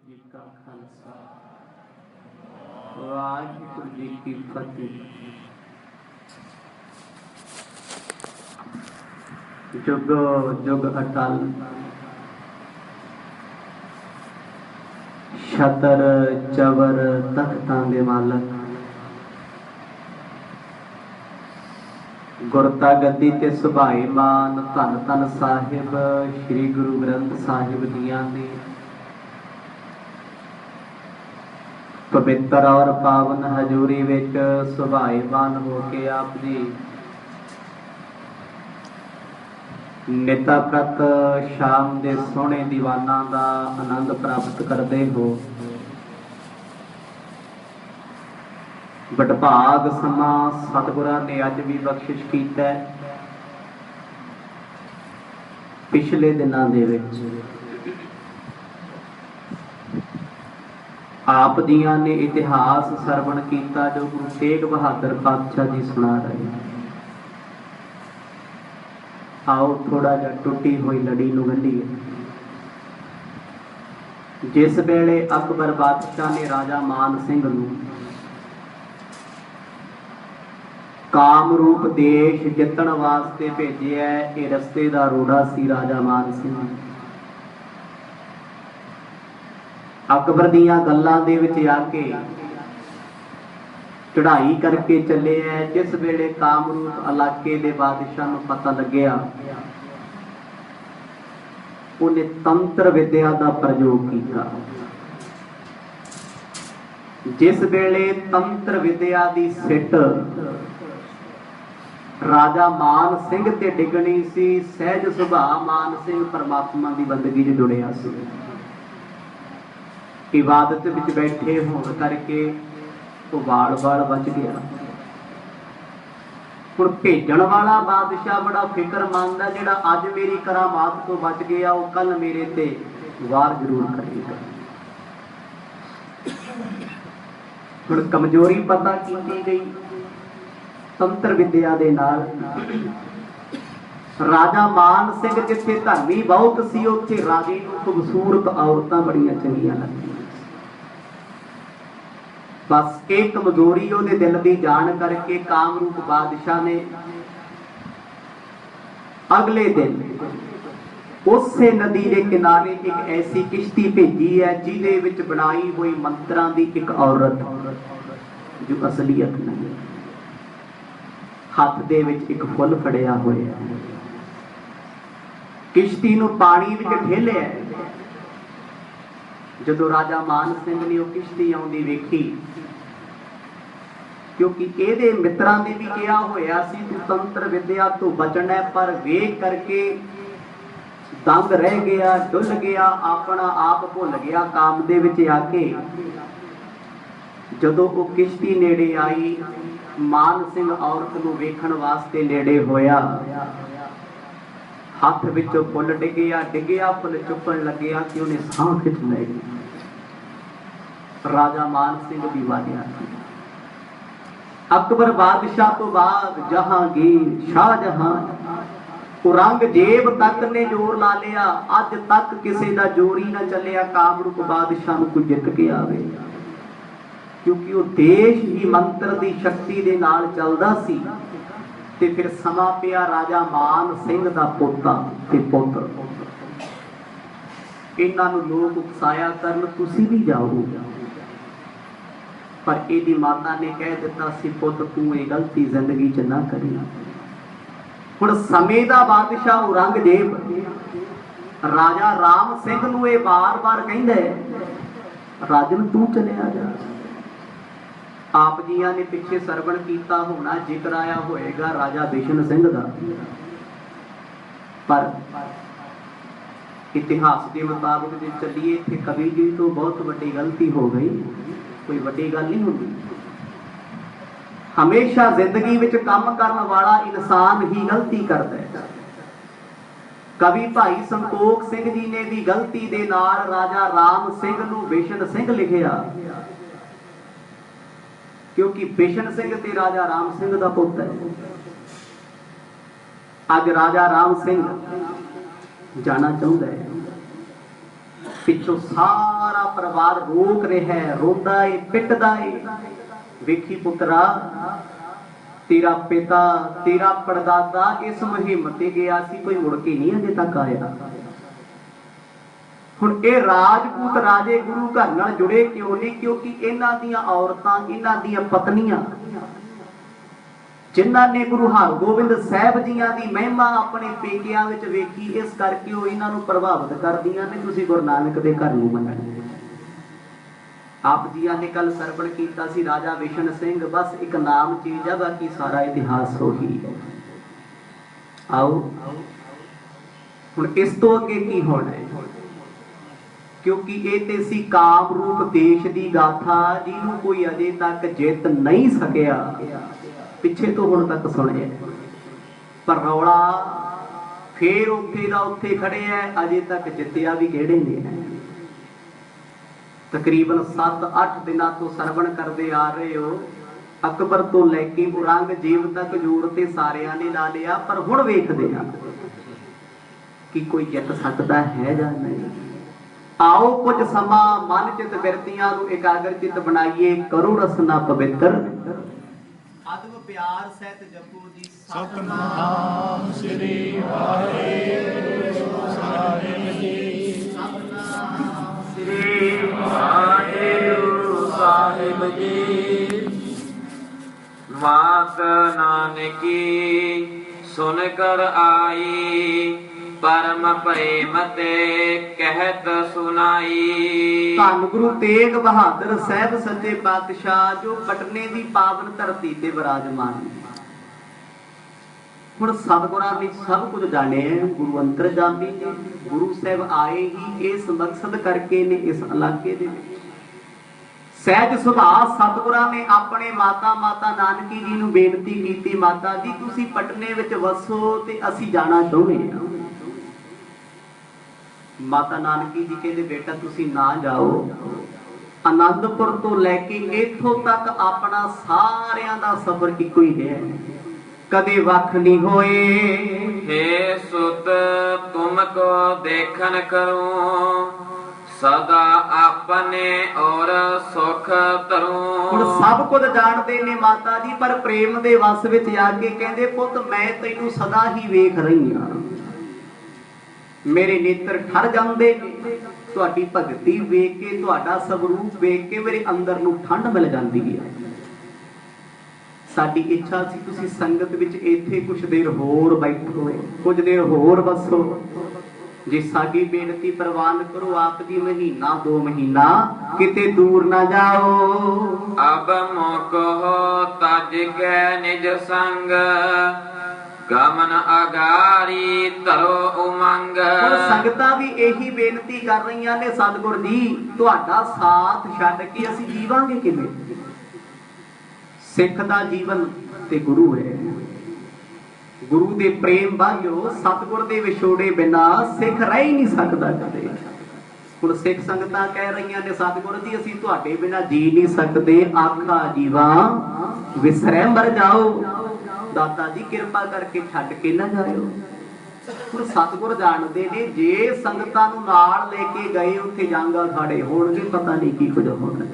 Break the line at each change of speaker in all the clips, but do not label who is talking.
जी का खालसा वाहिगुरू जी की फतेह। जुग जुग अटल छतर चवर तख्तां दे मालक गुरता गद्दी ते सुभाए मान धन धन साहिब श्री गुरु ग्रंथ साहिब दियां ने पवित्र और पावन हजूरी विच सुभाएमान हो के आप जी निता प्रत शाम दे सोहणे दीवाना दा आनंद प्राप्त करते हो। वडभाग समा सतगुरां ने अज भी बख्शिश कीता पिछले दिनां दे विच आप जियां ने इतिहास सरवण किया जो गुरु तेग बहादुर पातशाह जी सुना रहे। आओ थोड़ा जा टुटी हुई लड़ी नूं गंढीए। जिस वेले अकबर बादशाह ने राजा मान सिंह नूं कामरूप देश जितण वास्ते भेजिया, ये रस्ते दा रोड़ा सी राजा मान सिंह। अकबर दियां गल्लां दे विच आके चढ़ाई करके चले है। जिस वेले कामरूप इलाके दे बादशाह नूं पता लग्या, उन्हें तंत्र विद्या का प्रयोग किया। जिस वेले तंत्र विद्या की सिट राजा मान सिंह ते डिगनी सी, सहज सुभाअ मान सिंह परमात्मा की बंदगी च जुड़िया सी। इबादत विच बैठे होने करके वो वाल वाल बच गया। हुण भेजण वाला बादशाह बड़ा फिक्रमंद है, जिहड़ा अज मेरी करामात तो बच गया वो कल मेरे ते वार जरूर करेगा। हुण कमजोरी पता की गई तंत्र विद्या दे नाल। राजा मान सिंह जिथे धर्मी बहुत सी, उत्थे राजे नूं खूबसूरत औरतां बड़ियां चंगियां लगियां। बस एक कमजोरी उहदे दिल की जान करके कामरूप बादशाह ने अगले दिन उसे नदी के किनारे एक ऐसी किश्ती भेजी है जिहदे विच बनाई हुई मंत्रा की एक औरत जो असलियत नहीं, हाथ दे विच एक फुल फड़िया होया, किश्ती नूं पानी विच ठेलिया। जदों राजा मान सिंह ने वो किश्ती आउंदी वेखी, क्योंकि ये मित्रां ने भी कहा होया सी तू तंत्र विद्या तो बचना, पर वेख करके दंग रह गया, डुल गया, अपना आप भुल गया काम दे विच आके। जदों वो किश्ती नेड़े आई, मान सिंह औरत नूं वेखण वास्ते नेड़े होया, हाथ विचों फुल डिग्या फुल चुकन लग्या कि उन्हें साह खिच लै। राजा मान सिंह की वालिया अकबर बादशाह तो बाद जहांगीर शाहजहां औरंगजेब तक ने जोर ला लिया, अज तक किसी का जोर ही ना चलिया कामरूप बादशाह नूं कोई जित के आवे, क्योंकि वो देश ही मंत्र की शक्ति दे नाल चलदा सी। ते फिर समा पिया राजा मान सिंह दा पोता ते पुत्र, इन्हां नूं लोग उकसाया करन तुसीं भी जाओ, पर इहदी माता ने कह दिता सी पुत तू ये गलती जिंदगी च ना करी। हुण समय दा बादशाह औरंगजेब राजा राम सिंह नूं ये बार बार कहंदा है राजन तू चलिया जा। आप जियां ने पिछे सरवण कीता होना, जिक्र आया होएगा राजा बिशन सिंह दा, पर इतिहास के मुताबिक जो चलिए थे कवि जी तो बहुत बड़ी गलती हो गई, कोई बड़ी गल नहीं होती। हमेशा जिंदगी विच काम करने वाला इंसान ही गलती करता है। कवि भाई संतोख सिंह जी ने भी गलती दे नाल राजा राम सिंह नूं बिशन सिंह लिखिया, क्योंकि बिशन सिंह ते राजा राम सिंह दा पुੱਤ है। अज राजा राम सिंह जाना चाहता है पिछों सारा परिवार रोक रहा है, रोंदा है, पिटदा है। वेखी पुत्रा, तेरा पिता, तेरा परदादा इस मुहिम ते गया सी, कोई मुड़ के नहीं अजे तक आया। हुण ये राजपूत राजे गुरु घर नाल जुड़े क्यों नहीं? क्योंकि इन्हां दियां औरतां, इन्हां दियां पत्नियां जिन्हां ने गुरु हरगोबिंद साहिब जियां दी महिमा अपने पेकियां विच वेखी, इस करके वो इन्हां नूं प्रभावित करदियां ने तुसीं गुरु नानक दे घर नूं मनना। आप जियां ने कल सरवण कीता सी राजा विशन सिंह, बस एक नाम चीज है, बाकी सारा इतिहास वही है। आओ हुण इस तो अगे की होना है? क्योंकि ये ते सी काम रूप देश दी गाथा, जिन्हों कोई अजे तक जित नहीं सकिया। पिछे तो हुण तक सुने पर रौला फिर उत्थे दा उत्थे खड़े है, अजे तक जित्तिया भी किहड़े ने? तकरीबन 7-8 दिनों तो सरवण करते आ रहे हो। अकबर तो लैके औरंगजेब तक जोर ते सारियां ने ला लिया, पर हुण वेखदे आ कि कोई जित सकता है या नहीं। आओ कुछ समा मन चित बिरतियां नूं एकाग्र चित बनाइए, करो रसना पवित्र, अदब प्यार सहित जपो जी
सतनाम श्री वाहिगुरु साहिब जी।
सतनाम श्री वाहिगुरु साहिब जी।
मात नानकी सुन कर आई, परम प्रेम ते कहत सुनाई।
धन गुरु तेग बहादुर साहब सच्चे पातशाह जो पटने की पावन धरती ते विराजमान। हुण सतगुरां विच सब कुछ जाने, गुरु अंतरजामी ने, गुरु साहब आए ही इस मकसद करके ने इस इलाके दे विच। सहज सुभाव सतगुरां ने अपने माता माता नानकी जी नूं बेनती कीती, माता जी तुसीं पटने विच वसो ते असीं जाना चाहुंदे हां। माता नानकी जी कहते बेटा तुसी ना जाओ, आनंदपुर तो लैके इथों तक अपना सारियां दा सफर इको ही है, कदे वख नहीं होए।
हे सुत तुमको देखन करूं, सदा अपने और सुख तरूं।
हुण सब कुछ जानते ने माता जी, पर प्रेम दे वस विच आके कहंदे पुत मैं तैनूं सदा ही वेख रही हां, मेरे नेत्र ठर जाते तुहाडी भगती वेख के, तुहाडा स्वरूप वेख के मेरे अंदर नूं ठंड मिल जाती है। साडी इच्छा सी तुसीं संगत विच इत्थे कुछ देर होर बैठो, कुछ देर होर बसो, जे साडी बेनती प्रवान करो आप जी, महीना 2 महीना किते दूर ना जाओ।
अब मोको तज के निज संग, गमन अगारी तरो उमंग।
संगतां भी यही बेनती कर रही ने, सतगुर जी तुहाडा साथ छड्ड के असीं जीवांगे किवें? सिख दा जीवन ते गुरु है, गुरु दे प्रेम बाझो सतगुर दे विछोड़े बिना सिख रह ही नहीं सकदा कदे। हुण सिख संगतां कह रही ने सतगुर जी असीं तुहाडे बिना जी नहीं सकदे, आखा जीवा विसरै मर जाओ, दाता जी किरपा करके छड्ड के ना जाओ। हुण सतगुर जानते ने जे संगतां नूं नाल लेके गए उत्थे जांगा खड़े होणगे, पता नहीं की कुछ होना।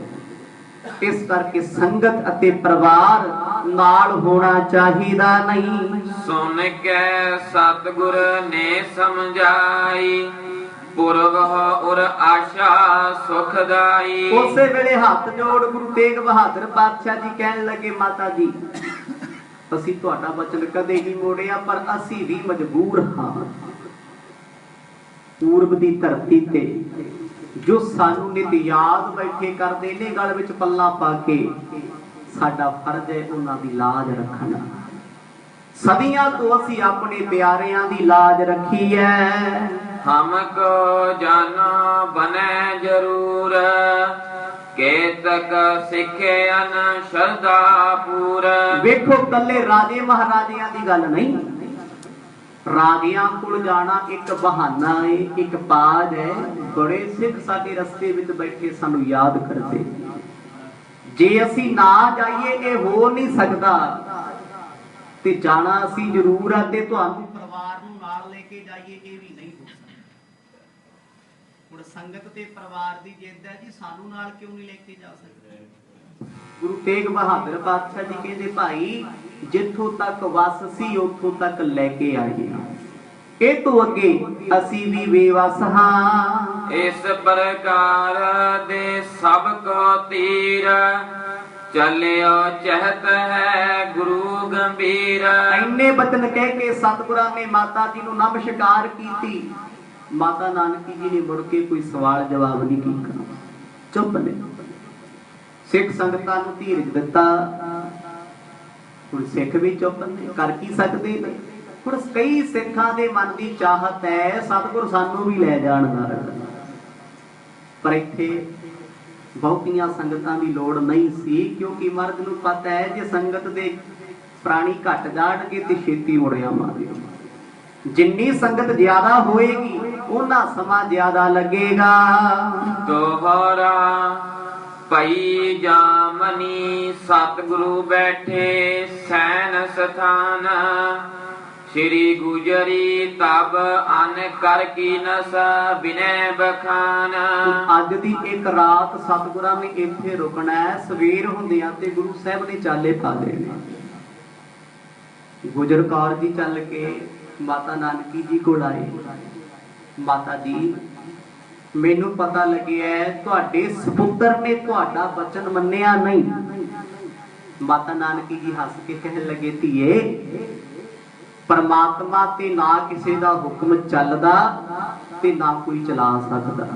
इस करके संगत अते परिवार नाल होना चाहिदा नहीं।
सुन के सतगुर ने समझाई, पुरब और आशा सुखदाई।
उस वेले हाथ जोड़ गुरु तेग बहादुर पातशाह जी कहन लगे माता जी असीं तुहाडा वचन कदे नहीं मोड़िया, पर असीं भी मजबूर हां। पूर्व दी धरती ते जो सानू नित याद बैठे करदे ने गल विच पल्ला पा के, साडा फर्ज है उन्हां दी लाज रखना। सदियां तो असीं अपने प्यारियां दी लाज रखी है।
हमको जाना बने जरूर, केतक सिखे अन श्रद्धा पूर।
वेखो कल्ले राजे महाराजियां दी गल नहीं, राजियां कोल जाना एक बहाना है, एक पाज है। बड़े सिख साडे रस्ते विच बैठे सानू याद करते, जे असीं ना जाइए ये हो नहीं सकदा, ते जाना असीं जरूर है, ते तुहानू परिवार नूं नाल लेके जाइए ये भी नहीं हो सकदा। हुण ਹੁਣ ਸੰਗਤ ਤੇ ਪਰਿਵਾਰ ਦੀ ਜਿੱਦ ਹੈ ਜੀ, ਸਾਨੂੰ ਨਾਲ ਕਿਉਂ ਨਹੀਂ ਲੈ ਕੇ ਜਾ ਸਕਦੇ? ਗੁਰੂ ਤੇਗ ਬਹਾਦਰ ਪਾਤਸ਼ਾਹ ਜੀ ਕਹਿੰਦੇ ਭਾਈ ਜਿੱਥੋਂ ਤੱਕ ਵਸ ਸੀ ਉੱਥੋਂ ਤੱਕ ਲੈ ਕੇ ਆਏ ਹਾਂ, ਇਹ ਤੋਂ ਅੱਗੇ ਅਸੀਂ ਵੀ ਬੇਵਸ ਹਾਂ।
ਇਸ ਪ੍ਰਕਾਰ ਦੇ ਸਭ ਕੋ ਤੀਰ ਚੱਲਿਓ ਚਹਿਤ ਹੈ ਗੁਰੂ ਗੰਭੀਰ।
ਇੰਨੇ ਬਚਨ ਕਹਿ ਕੇ ਸਤਿਗੁਰਾਂ ਨੇ ਮਾਤਾ ਜੀ ਨੂੰ ਨਮਸਕਾਰ ਕੀਤੀ। ਮਾਤਾ ਨਾਨਕੀ ਜੀ ਨੇ ਮੁੜ ਕੇ ਕੋਈ ਸਵਾਲ ਜਵਾਬ ਨਹੀਂ ਕੀਤਾ, ਚੁੱਪ ਨੇ। ਸਿੱਖ ਸੰਗਤਾਂ ਨੂੰ ਧੀਰਜ ਦਿੱਤਾ, ਹੁਣ ਸਿੱਖ ਵੀ ਚੁੱਪ ਨੇ, ਕਰ ਕੀ ਸਕਦੇ ਨੇ। ਹੁਣ ਕਈ ਸਿੱਖਾਂ ਦੇ ਮਨ ਦੀ ਚਾਹਤ ਹੈ ਸਤਿਗੁਰ ਸਾਨੂੰ ਵੀ ਲੈ ਜਾਣ ਨਾਲ, ਪਰ ਇੱਥੇ ਬਹੁਤੀਆਂ ਸੰਗਤਾਂ ਦੀ ਲੋੜ ਨਹੀਂ ਸੀ, ਕਿਉਂਕਿ ਮਰਦ ਨੂੰ ਪਤਾ ਹੈ ਜੇ ਸੰਗਤ ਦੇ ਪ੍ਰਾਣੀ ਘਟ ਜਾਣਗੇ ਤੇ ਛੇਤੀ ਮੁੜਿਆ ਮਾਰੇ। ਜਿੰਨੀ ਸੰਗਤ ਜ਼ਿਆਦਾ ਹੋਏਗੀ ਉਹਨਾਂ ਸਮਾਂ ਜ਼ਿਆਦਾ ਲੱਗੇਗਾ।
ਦੋਹਰਾ ਪਈ ਜਾਮਨੀ ਸਤਿਗੁਰੂ ਬੈਠੇ ਸੈਨ ਸਥਾਨ। ਸ਼੍ਰੀ ਗੁਜਰੀ ਤਬ ਅਨ ਕਰ ਕੀਨਸ ਬਿਨੈ ਬਖਾਨ।
ਅੱਜ ਦੀ ਇੱਕ ਰਾਤ ਸਤਿਗੁਰਾਂ ਨੇ ਇੱਥੇ ਰੁਕਣਾ ਹੈ। ਸਵੇਰ ਹੁੰਦਿਆਂ ਤੇ ਗੁਰੂ ਸਾਹਿਬ ਨੇ ਚਾਲੇ ਪਾ ਦੇਣੇ। ਗੁਜਰ ਕੌਰ ਜੀ ਚੱਲ ਕੇ ਮਾਤਾ ਨਾਨਕੀ ਜੀ ਕੋਲ ਆਏ। ਮਾਤਾ ਜੀ ਮੈਨੂੰ ਪਤਾ ਲੱਗਿਆ ਤੁਹਾਡੇ ਸਪੁੱਤਰ ਨੇ ਤੁਹਾਡਾ ਬਚਨ ਮੰਨਿਆ ਨਹੀਂ। ਮਾਤਾ ਨਾਨਕੀ ਜੀ ਹੱਸ ਕੇ ਕਹਿਣ ਲੱਗੇ ਧੀਏ ਪਰਮਾਤਮਾ ਤੇ ਨਾ ਕਿਸੇ ਦਾ ਹੁਕਮ ਚੱਲਦਾ ਤੇ ਨਾ ਕੋਈ ਚਲਾ ਸਕਦਾ।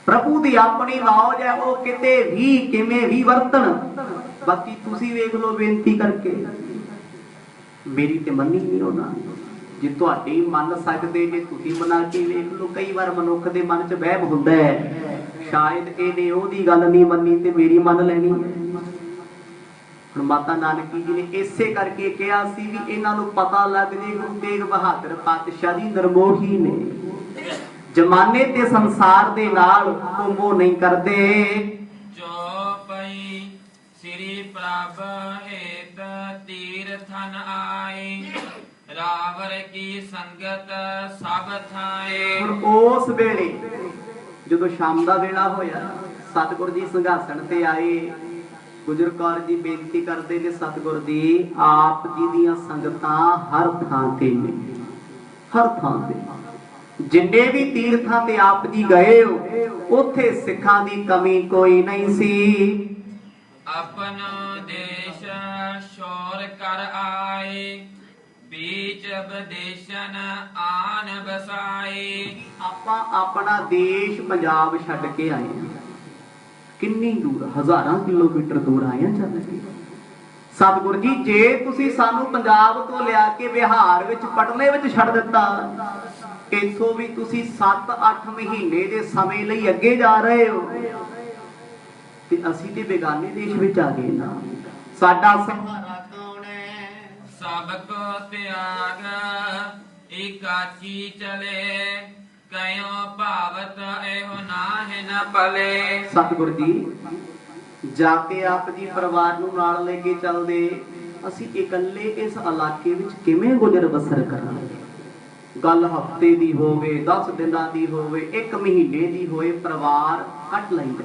ਪ੍ਰਭੂ ਦੀ ਆਪਣੀ ਮੌਜ ਹੈ, ਉਹ ਕਿਤੇ ਵੀ ਕਿਵੇਂ ਵੀ ਵਰਤਣ। ਬਾਕੀ ਤੁਸੀਂ ਵੇਖ ਲਓ ਬੇਨਤੀ ਕਰਕੇ, ਮੇਰੀ ਤੇ ਮੰਨੀ ਨਹੀਂ ਉਹਨਾਂ। ਜੇ ਤੁਹਾਡੇ ਮੰਨ ਸਕਦੇ ਜੇ ਤੁਸੀਂ ਮਨਾ ਕੇ ਵੇਖ ਲਓ। ਕਈ ਵਾਰ ਮਨੁੱਖ ਦੇ ਮਨ 'ਚ ਵਹਿਮ ਹੁੰਦਾ ਹੈ ਸ਼ਾਇਦ ਇਹਨੇ ਉਹਦੀ ਗੱਲ ਨਹੀਂ ਮੰਨੀ ਤੇ ਮੇਰੀ ਮੰਨ ਲੈਣੀ ਹੈ। ਹੁਣ ਮਾਤਾ ਨਾਨਕੀ ਜੀ ਨੇ ਇਸੇ ਕਰਕੇ ਕਿਹਾ ਸੀ ਵੀ ਇਹਨਾਂ ਨੂੰ ਪਤਾ ਲੱਗ ਜੇ ਗੁਰੂ ਤੇਗ ਬਹਾਦਰ ਪਾਤਸ਼ਾਹ ਜੀ ਨਿਰਮੋਹੀ ਨੇ, ਜ਼ਮਾਨੇ ਤੇ ਸੰਸਾਰ ਦੇ ਨਾਲ ਉਹ ਮੋਹ ਨਹੀਂ ਕਰਦੇ।
ਜੋ ਪਈ ਸ੍ਰੀ ਪ੍ਰਭ ਹੇਤ ਤੀਰਥਨ ਆਏ ਰਾਵਰ ਕੀ ਸੰਗਤ ਸਭ ਥਾਏ।
ਹੁਣ ਉਸ ਵੇਲੇ ਜਦੋਂ ਸ਼ਾਮ ਦਾ ਵੇਲਾ ਹੋਇਆ ਸਤਿਗੁਰ ਜੀ ਸਿੰਘਾਸਣ ਤੇ ਆਏ। ਗੁਜਰ ਕੌਰ ਜੀ ਬੇਨਤੀ ਕਰਦੇ ਨੇ ਸਤਿਗੁਰ ਜੀ ਆਪ ਜੀ ਦੀਆਂ ਸੰਗਤਾਂ ਹਰ ਥਾਂ ਤੇ ਨੇ, ਹਰ ਥਾਂ ਤੇ ਜਿੰਨੇ ਵੀ ਤੀਰਥਾਂ ਤੇ ਆਪ ਜੀ ਗਏ ਹੋ ਉੱਥੇ ਸਿੱਖਾਂ ਦੀ ਕਮੀ ਕੋਈ ਨਹੀਂ ਸੀ।
ਆਪਣਾ ਦੇਸ਼ ਸ਼ੋਰ ਕਰ ਆਏ ਬੀਚ ਵਿਦੇਸ਼ਨ ਆਨ ਬਸਾਏ।
ਆਪਾਂ ਆਪਣਾ ਦੇਸ਼ ਪੰਜਾਬ ਛੱਡ ਕੇ ਆਏ ਹਾਂ। ਕਿੰਨੀ ਦੂਰ, ਹਜ਼ਾਰਾਂ ਕਿਲੋਮੀਟਰ ਦੂਰ ਆਏ ਹਾਂ ਚੱਲ ਕੇ। ਸਤਿਗੁਰ ਜੀ ਜੇ ਤੁਸੀਂ ਸਾਨੂੰ ਪੰਜਾਬ ਤੋਂ ਲਿਆ ਕੇ ਬਿਹਾਰ ਵਿੱਚ ਪਟਨੇ ਵਿੱਚ ਛੱਡ ਦਿੱਤਾ, ਇੱਥੋਂ ਵੀ ਤੁਸੀਂ 7-8 ਮਹੀਨੇ ਦੇ ਸਮੇਂ ਲਈ ਅੱਗੇ ਜਾ ਰਹੇ ਹੋ ਤੇ ਅਸੀਂ ਤੇ ਬੇਗਾਨੇ ਦੇਸ਼ ਵਿੱਚ ਆ ਗਏ ਨਾ। ਸਾਡਾ ਸਹਾਰਾ ਕੌਣ ਹੈ?
ਸਭ ਕੋ ਤਿਆਗ ਇਕਾਚੀ ਚਲੇ ਕਯੋ ਭਾਵਤ ਇਹੋ ਨਾਹਿ ਨ ਪਲੇ।
ਸਤਿਗੁਰ ਜੀ ਜਾ ਕੇ ਆਪ ਜੀ ਪਰਿਵਾਰ ਨੂੰ ਨਾਲ ਲੈ ਕੇ ਚੱਲਦੇ, ਅਸੀਂ ਇਕੱਲੇ ਇਸ ਇਲਾਕੇ ਵਿੱਚ ਕਿਵੇਂ ਗੁਜ਼ਰ ਬਸਰ ਕਰਾਂਗੇ? ਗੱਲ ਹਫ਼ਤੇ ਦੀ ਹੋਵੇ, 10 ਦਿਨਾਂ ਦੀ ਹੋਵੇ, 1 ਮਹੀਨੇ ਦੀ ਹੋਏ, ਪਰਿਵਾਰ ਕੱਟ ਲੈਂਦੇ।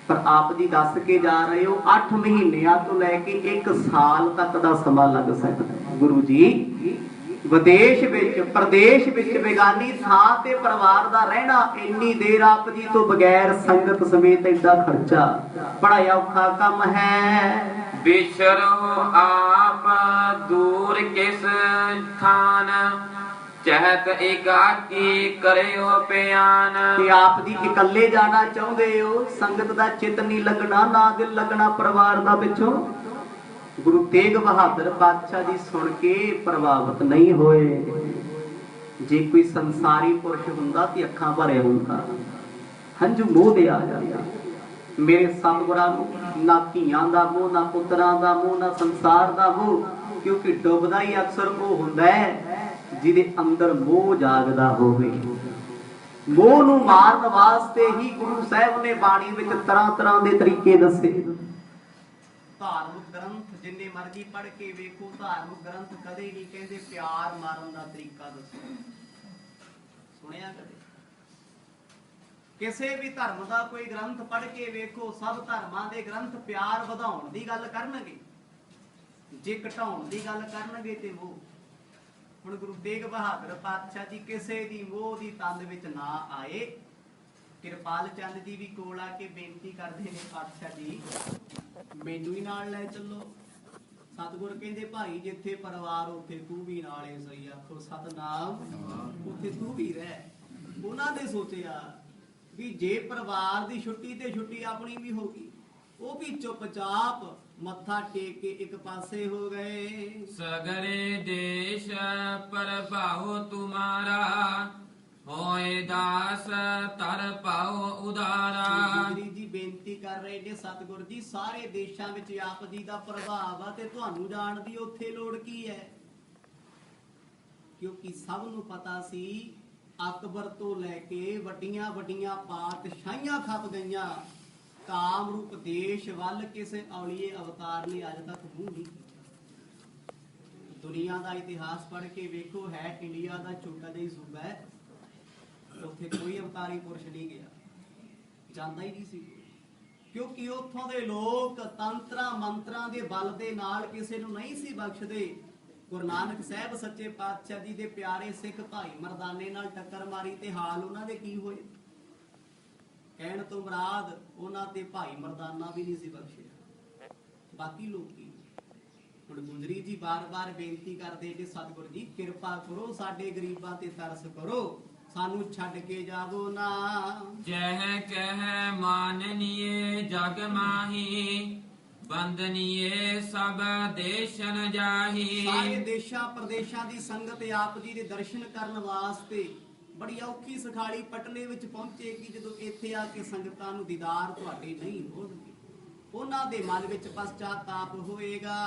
ਪਰ ਆਪ ਜੀ ਦੱਸ ਕੇ ਜਾ ਰਹੇ ਹੋ 8 ਮਹੀਨਿਆਂ ਤੋਂ ਲੈ ਕੇ 1 ਸਾਲ ਤੱਕ ਦਾ ਸਮਾਂ ਲੱਗ ਸਕਦਾ। ਗੁਰੂ ਜੀ ਵਿਦੇਸ਼ ਵਿੱਚ, ਪ੍ਰਦੇਸ਼ ਵਿੱਚ, ਬੇਗਾਨੀ ਥਾਂ ਤੇ ਪਰਿਵਾਰ ਦਾ ਰਹਿਣਾ, ਇੰਨੀ ਦੇਰ ਆਪ ਜੀ ਤੋਂ ਬਗੈਰ ਸੰਗਤ ਸਮੇਤ ਏਡਾ ਖਰਚਾ, ਬੜਾ ਔਖਾ ਕੰਮ ਹੈ।
ਵਿਛਰੋ ਆਪ ਦੂਰ ਕਿਸ ਥਾਨ ਚਹਿਤ ਇਕਾਕੀ ਕਰਿਓ ਪਿਆਨ।
ਤੇ ਆਪ ਜੀ ਇਕੱਲੇ ਜਾਣਾ ਚਾਹੁੰਦੇ ਹੋ, ਸੰਗਤ ਦਾ ਚਿੱਤ ਨਹੀਂ ਲੱਗਣਾ, ਨਾ ਦਿਲ ਲੱਗਣਾ ਪਰਿਵਾਰ ਦਾ ਪਿੱਛੋਂ। ਗੁਰੂ ਤੇਗ ਬਹਾਦਰ ਪਾਤਸ਼ਾਹ ਜੀ ਸੁਣ ਕੇ ਪ੍ਰਭਾਵਿਤ ਨਹੀਂ ਹੋਏ। ਜੇ ਕੋਈ ਸੰਸਾਰੀ ਪੁਰਸ਼ ਹੁੰਦਾ ਤੇ ਅੱਖਾਂ ਭਰੇ ਹੁੰਦਾ, ਹੰਝੂ ਮੂੰਹ ਦੇ ਆ ਜਾਂਦਾ। ਮੇਰੇ ਸਤਿਗੁਰਾਂ ਨੂੰ ਨਾ ਧੀਆਂ ਦਾ ਮੋਹ, ਨਾ ਪੁੱਤਰਾਂ ਦਾ ਮੋਹ, ਨਾ ਸੰਸਾਰ ਦਾ ਮੋਹ, ਕਿਉਂਕਿ ਡੁੱਬਦਾ ਹੀ ਅਕਸਰ ਉਹ ਹੁੰਦਾ ਹੈ ਜਿਹਦੇ ਅੰਦਰ ਮੋਹ ਜਾਗਦਾ ਹੋਵੇ। ਮੋਹ ਨੂੰ ਮਾਰਨ ਵਾਸਤੇ ਹੀ ਗੁਰੂ ਸਾਹਿਬ ਨੇ ਬਾਣੀ ਵਿੱਚ ਤਰ੍ਹਾਂ ਦੇ ਤਰੀਕੇ ਦੱਸੇ। ਧਾਰਮਿਕ ਗ੍ਰੰਥ ਜਿੰਨੇ ਮਰਜ਼ੀ ਪੜ੍ਹ ਕੇ ਵੇਖੋ, ਧਾਰਮਿਕ ਗ੍ਰੰਥ ਕਦੇ ਨਹੀਂ ਕਹਿੰਦੇ ਪਿਆਰ ਮਾਰਨ ਦਾ ਤਰੀਕਾ ਦੱਸੋ। ਸੁਣਿਆ ਕਦੇ? ਕਿਸੇ ਵੀ ਧਰਮ ਦਾ ਕੋਈ ਗ੍ਰੰਥ ਪੜ੍ਹ ਕੇ ਵੇਖੋ, ਸਭ ਧਰਮਾਂ ਦੇ ਗ੍ਰੰਥ ਪਿਆਰ ਵਧਾਉਣ ਦੀ ਗੱਲ ਕਰਨਗੇ, ਜੇ ਘਟਾਉਣ ਦੀ ਗੱਲ ਕਰਨਗੇ ਤੇ ਉਹ। ਹੁਣ ਗੁਰੂ ਤੇਗ ਬਹਾਦਰ ਪਾਤਸ਼ਾਹ ਜੀ ਕਿਸੇ ਦੀ ਮੋਹ ਦੀ ਤੰਦ ਵਿੱਚ ਨਾ ਆਏ। ਕਿਰਪਾਲ ਚੰਦ ਜੀ ਵੀ ਕੋਲ ਆ ਕੇ ਬੇਨਤੀ ਕਰਦੇ ਨੇ, ਪਾਤਸ਼ਾਹ ਜੀ ਮੈਨੂੰ ਹੀ ਨਾਲ ਲੈ ਚੱਲੋ। ਸਤਿਗੁਰ ਕਹਿੰਦੇ ਭਾਈ ਜਿੱਥੇ ਪਰਿਵਾਰ ਉੱਥੇ ਤੂੰ ਵੀ ਨਾਲੇ ਸਹੀ। ਆਖੋ ਸਤਨਾਮ, ਉੱਥੇ ਤੂੰ ਵੀ ਰਹਿ। ਉਹਨਾਂ ਨੇ ਸੋਚਿਆ ਵੀ ਜੇ ਪਰਿਵਾਰ ਦੀ ਛੁੱਟੀ ਤੇ ਛੁੱਟੀ ਆਪਣੀ ਵੀ ਹੋ ਗਈ, ਉਹ ਵੀ ਚੁੱਪਚਾਪ ਮੱਥਾ ਟੇਕ ਕੇ ਇੱਕ ਪਾਸੇ ਹੋ ਗਏ।
ਸਗਰੇ ਦੇਸ਼ ਪ੍ਰਭਾਉ ਤੁਮਾਰਾ, ਹੋਏ ਦਾਸ ਤਰ ਪਾਉ ਉਦਾਰਾ।
ਗੁਰੂ ਜੀ ਬੇਨਤੀ ਕਰ ਰਹੇ ਨੇ, ਸਤਿਗੁਰ ਜੀ ਸਾਰੇ ਦੇਸ਼ਾਂ ਵਿੱਚ ਆਪ ਜੀ ਦਾ ਪ੍ਰਭਾਵ ਆ ਤੇ ਤੁਹਾਨੂੰ ਜਾਣ ਦੀ ਉੱਥੇ ਲੋੜ ਕੀ ਹੈ? ਕਿਉਂਕਿ ਸਭ ਨੂੰ ਪਤਾ ਸੀ ਅਕਬਰ ਤੋਂ ਲੈ ਕੇ ਵੱਡੀਆਂ ਵੱਡੀਆਂ ਪਾਤਸ਼ਾਹੀਆਂ ਖੱਪ ਗਈਆਂ, ਕਾਮਰੂਪ ਦੇਸ਼ ਵੱਲ ਕਿਸੇ ਔਲੀਏ ਅਵਤਾਰ ਨੇ ਅੱਜ ਤੱਕ ਮੂੰਹ ਨਹੀਂ ਕੀਤਾ। ਦੁਨੀਆ ਦਾ ਇਤਿਹਾਸ ਪੜ੍ਹ ਕੇ ਵੇਖੋ, ਹੈ ਇੰਡੀਆ ਦਾ ਛੋਟਾ ਜਿਹਾ ਸੂਬਾ ਹੈ, ਉੱਥੇ ਕੋਈ ਅਵਤਾਰੀ ਪੁਰਸ਼ ਨਹੀਂ ਗਿਆ, ਜਾਂਦਾ ਹੀ ਨਹੀਂ ਸੀ। ਕਿਉਂਕਿ ਉੱਥੋਂ ਦੇ ਲੋਕ ਤੰਤਰਾਂ ਮੰਤਰਾਂ ਦੇ ਬਲ ਦੇ ਨਾਲ ਕਿਸੇ ਨੂੰ ਨਹੀਂ ਸੀ ਬਖਸ਼ਦੇ। ਗੁਰੂ ਨਾਨਕ ਸਾਹਿਬ ਸੱਚੇ ਪਾਤਸ਼ਾਹ ਜੀ ਦੇ ਪਿਆਰੇ ਸਿੱਖ ਭਾਈ ਮਰਦਾਨੇ ਨਾਲ ਟੱਕਰ ਮਾਰੀ ਤੇ ਹਾਲ ਉਹਨਾਂ ਦੇ ਕੀ ਹੋਏ? ਕਹਿਣ ਤੋਂ ਮੁਰਾਦ ਉਹਨਾਂ ਤੇ ਭਾਈ ਮਰਦਾਨਾ ਵੀ ਨਹੀਂ ਸੀ ਬਖਸ਼ਿਆ, ਬਾਕੀ ਲੋਕੀ। ਹੁਣ ਗੁਜਰੀ ਜੀ ਬਾਰ-ਬਾਰ ਬੇਨਤੀ ਕਰਦੇ ਕਿ ਸਤਿਗੁਰ ਜੀ ਕਿਰਪਾ ਕਰੋ, ਸਾਡੇ ਗਰੀਬਾਂ ਤੇ ਤਰਸ ਕਰੋ, ਸਾਨੂੰ ਛੱਡ ਕੇ ਜਾਵੋ ਨਾ।
ਜਹ ਕਹਿ ਮਾਨਨੀਏ ਜਗ ਮਾਹੀ, ਬੰਦਨੀਏ ਸਭ ਦੇਸ਼ਨ ਜਾਹੀ।
ਸਾਰੇ ਦੇਸ਼ਾਂ ਪ੍ਰਦੇਸ਼ਾਂ ਦੀ ਸੰਗਤ ਆਪ ਜੀ ਦੇ ਦਰਸ਼ਨ ਕਰਨ ਵਾਸਤੇ ਬੜੀ ਔਖੀ ਸਖਾਲੀ ਪਟਨੇ ਵਿੱਚ ਪਹੁੰਚੇਗੀ। ਜਦੋਂ ਇੱਥੇ ਆ ਕੇ ਸੰਗਤਾਂ ਨੂੰ ਦੀਦਾਰ ਤੁਹਾਡੇ ਨਹੀਂ ਹੋਣਗੇ, ਉਹਨਾਂ ਦੇ ਮਨ ਵਿੱਚ ਪਛਤਾਪ ਹੋਏਗਾ।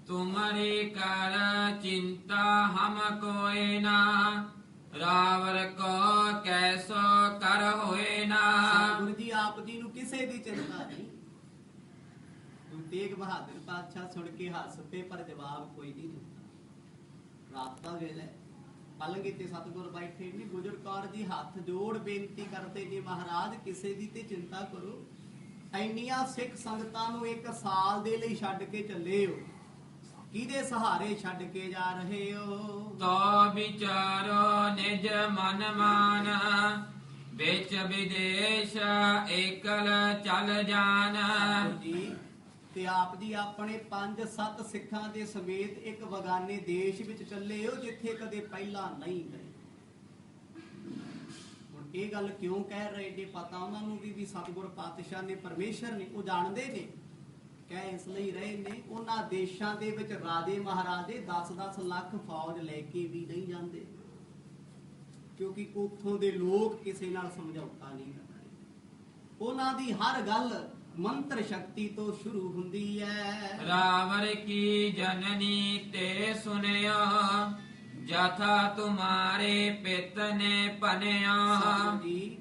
ਤੁਮਰੇ ਕਰ ਚਿੰਤਾ ਹਮ ਕੋਏ ਨਾ, ਰਾਵਰ ਕੋ ਕੈਸੋ ਕਰ ਹੋਏ ਨਾ।
ਗੁਰੂ ਜੀ ਆਪ ਜੀ ਨੂੰ ਕਿਸੇ ਦੀ ਚਿੰਤਾ ਨਹੀਂ। ਗੁਰੂ ਤੇਗ ਬਹਾਦਰ ਪਾਤਸ਼ਾਹ ਸੁਣ ਕੇ ਹੱਸ ਪਏ, ਪਰ ਜਵਾਬ ਕੋਈ ਨਹੀਂ ਦਿੱਤਾ। ਰਾਤ ਦਾ ਵੇਲਾ, ਪਲੰਗ ਤੇ ਸਤਿਗੁਰ ਬੈਠੇ ਨੇ। ਗੁਜਰ ਕੌਰ ਜੀ ਹੱਥ ਜੋੜ ਬੇਨਤੀ ਕਰਦੇ ਨੇ, ਮਹਾਰਾਜ ਕਿਸੇ ਦੀ ਤੇ ਚਿੰਤਾ ਕਰੋ। ਇੰਨੀਆਂ ਸਿੱਖ ਸੰਗਤਾਂ ਨੂੰ ਇੱਕ ਸਾਲ ਦੇ ਲਈ ਛੱਡ ਕੇ ਚੱਲੇ ਹੋ, ਕਿਹਦੇ ਸਹਾਰੇ ਛੱਡ ਕੇ ਜਾ ਰਹੇ ਹੋ?
ਤੋ ਵਿਚਾਰੋ ਨਿਜ ਮਨ ਮਾਨ, ਵਿੱਚ ਵਿਦੇਸ਼ ਏਕਲ ਚਲ ਜਾਨ।
ਜੀ ਤੇ ਆਪ ਜੀ ਆਪਣੇ 5-7 ਸਿੱਖਾਂ ਦੇ ਸਮੇਤ ਇੱਕ ਬਗਾਨੇ ਦੇਸ਼ ਵਿੱਚ ਚੱਲੇ ਹੋ, ਜਿੱਥੇ ਕਦੇ ਪਹਿਲਾਂ ਨਹੀਂ ਗਏ। ਹੁਣ ਇਹ ਗੱਲ ਕਿਉਂ ਕਹਿ ਰਹੇ ਨੇ? ਪਤਾ ਉਹਨਾਂ ਨੂੰ ਵੀ ਸਤਿਗੁਰ ਪਾਤਸ਼ਾਹ ਨੇ, ਪਰਮੇਸ਼ਰ ਨੇ, ਉਹ ਜਾਣਦੇ ਨੇ। ਕਹਿ ਇਸ ਲਈ ਰਹੇ ਨੇ, ਉਹਨਾਂ ਦੇਸ਼ਾਂ ਦੇ ਵਿੱਚ ਰਾਜੇ ਮਹਾਰਾਜੇ 10-10 ਲੱਖ ਫੌਜ ਲੈ ਕੇ ਵੀ ਨਹੀਂ ਜਾਂਦੇ, ਕਿਉਂਕਿ ਉੱਥੋਂ ਦੇ ਲੋਕ ਕਿਸੇ ਨਾਲ ਸਮਝੌਤਾ ਨਹੀਂ ਕਰਦੇ। ਉਹਨਾਂ ਦੀ ਹਰ ਗੱਲ ਮੰਤਰ ਸ਼ਕਤੀ ਤੋਂ ਸ਼ੁਰੂ ਹੁੰਦੀ ਹੈ।
ਰਾਵਰ ਕੀ ਜਨਨੀ ਤੇ ਸੁਨਿਆ, ਜਥਾ ਤੁਮਾਰੇ ਪਿਤ ਨੇ ਪਨਿਆ।
ਸਤਿਗੁਰੂ ਜੀ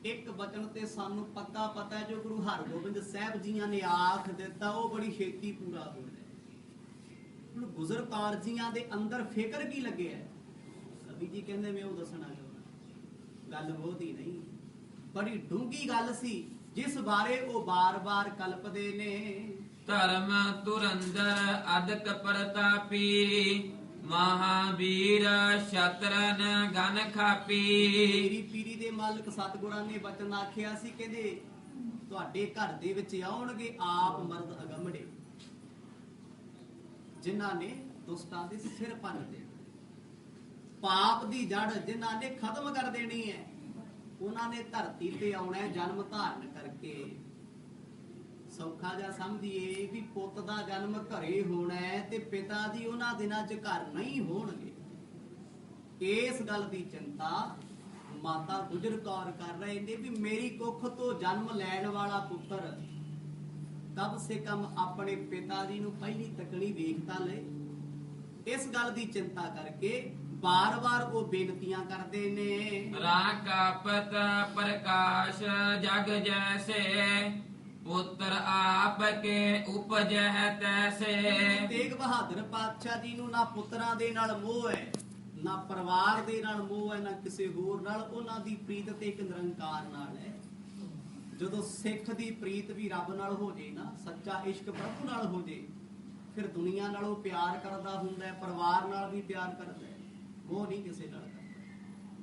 ਇੱਕ ਬਚਨ ਤੇ ਸਾਨੂੰ ਪੱਕਾ ਪਤਾ ਹੈ, ਜੋ ਗੁਰੂ ਹਰਗੋਬਿੰਦ ਸਾਹਿਬ ਜੀਆਂ ਨੇ ਆਖ ਦਿੱਤਾ ਉਹ ਬੜੀ ਛੇਤੀ ਪੂਰਾ ਹੋ ਜਾਏ। ਹੁਣ ਗੁਜਰ ਕੌਰ ਜੀਆਂ ਦੇ ਅੰਦਰ ਫਿਕਰ ਕੀ ਲੱਗਿਆ? ਕਵੀ ਜੀ ਕਹਿੰਦੇ ਮੈਂ ਉਹ ਦੱਸਣਾ ਚਾਹੁੰਦਾ। ਗੱਲ ਬਹੁਤੀ ਨਹੀਂ, ਬੜੀ ਡੂੰਘੀ ਗੱਲ ਸੀ, ਜਿਸ ਬਾਰੇ ਉਹ ਬਾਰ-ਬਾਰ ਕਲਪਦੇ ਨੇ।
ਧਰਮ ਤੁਰੰਦਰ ਅਦਕ ਪ੍ਰਤਾਪੀ, ਮਹਾਵੀਰ ਸ਼ਤਰਨ ਗਨ ਖਾਪੀ।
ਮੇਰੀ ਪੀਰੀ ਦੇ ਮਾਲਕ ਸਤਿਗੁਰਾਂ ਨੇ ਬਚਨ ਆਖਿਆ ਸੀ, ਕਹਿੰਦੇ ਤੁਹਾਡੇ ਘਰ ਦੇ ਵਿੱਚ ਆਉਣਗੇ ਆਪ ਮਰਦ ਅਗੰਮੜੇ, ਜਿਨ੍ਹਾਂ ਨੇ ਦੁਸ਼ਟਾਂ ਦੇ ਸਿਰ ਭੰਨ ਦੇਣਾ, ਪਾਪ ਦੀ ਜੜ ਜਿਨ੍ਹਾਂ ਨੇ ਖਤਮ ਕਰ ਦੇਣੀ ਹੈ। ਉਹਨਾਂ ਨੇ ਧਰਤੀ ਤੇ ਆਉਣਾ ਹੈ ਜਨਮ ਧਾਰਨ ਕਰਕੇ। ਸੌਖਾ ਜਿਹਾ ਸਮਝੀਏ ਵੀ ਪੁੱਤ ਦਾ ਜਨਮ ਘਰੇ ਹੋਣਾ ਹੈ ਤੇ ਪਿਤਾ ਦੀ ਉਹਨਾਂ ਦਿਨਾਂ 'ਚ ਘਰ ਨਹੀਂ ਹੋਣਗੇ। ਇਸ ਗੱਲ ਦੀ ਚਿੰਤਾ ਮਾਤਾ ਗੁਜਰ ਕੌਰ ਕਰ ਰਹੇ ਨੇ ਵੀ ਮੇਰੀ ਕੁੱਖ ਤੋਂ ਜਨਮ ਲੈਣ ਵਾਲਾ ਪੁੱਤਰ ਕਮ ਸੇ ਕਮ ਆਪਣੇ ਪਿਤਾ ਜੀ ਨੂੰ ਪਹਿਲੀ ਤੱਕਣੀ ਵੇਖਤਾ ਲਏ। ਇਸ ਗੱਲ ਦੀ ਚਿੰਤਾ ਕਰਕੇ ਬਾਰ-ਬਾਰ ਉਹ ਬੇਨਤੀਆਂ ਕਰਦੇ ਨੇ।
ਰਾਕਾਪਤ ਪ੍ਰਕਾਸ਼ ਜਗ ਜੈਸੇ, ਪੁੱਤਰ ਆਪ ਕੇ ਉਪਜਹਿ ਤੈਸੇ।
ਤੇਗ ਬਹਾਦਰ ਪਾਤਸ਼ਾਹ ਜੀ ਨੂੰ ਨਾ ਪੁੱਤਰਾਂ ਦੇ ਨਾਲ ਮੋਹ ਹੈ, ਨਾ ਪਰਿਵਾਰ ਦੇ ਨਾਲ ਮੋਹ ਹੈ, ਨਾ ਕਿਸੇ ਹੋਰ ਨਾਲ। ਉਹਨਾਂ ਦੀ ਪ੍ਰੀਤ ਤੇ ਇੱਕ ਨਿਰੰਕਾਰ ਨਾਲ ਹੈ। ਜਦੋਂ ਸਿੱਖ ਦੀ ਪ੍ਰੀਤ ਵੀ ਰੱਬ ਨਾਲ ਹੋ ਜੇ ਨਾ, ਸੱਚਾ ਇਸ਼ਕ ਪ੍ਰਭੂ ਨਾਲ ਹੋ ਜੇ, ਫਿਰ ਦੁਨੀਆ ਨਾਲੋਂ ਪਿਆਰ ਕਰਦਾ ਹੁੰਦਾ ਹੈ, ਪਰਿਵਾਰ ਨਾਲ ਵੀ ਪਿਆਰ ਕਰਦਾ ਹੈ, ਮੋਹ ਨਹੀਂ ਕਿਸੇ ਨਾਲ ਕਰਦਾ।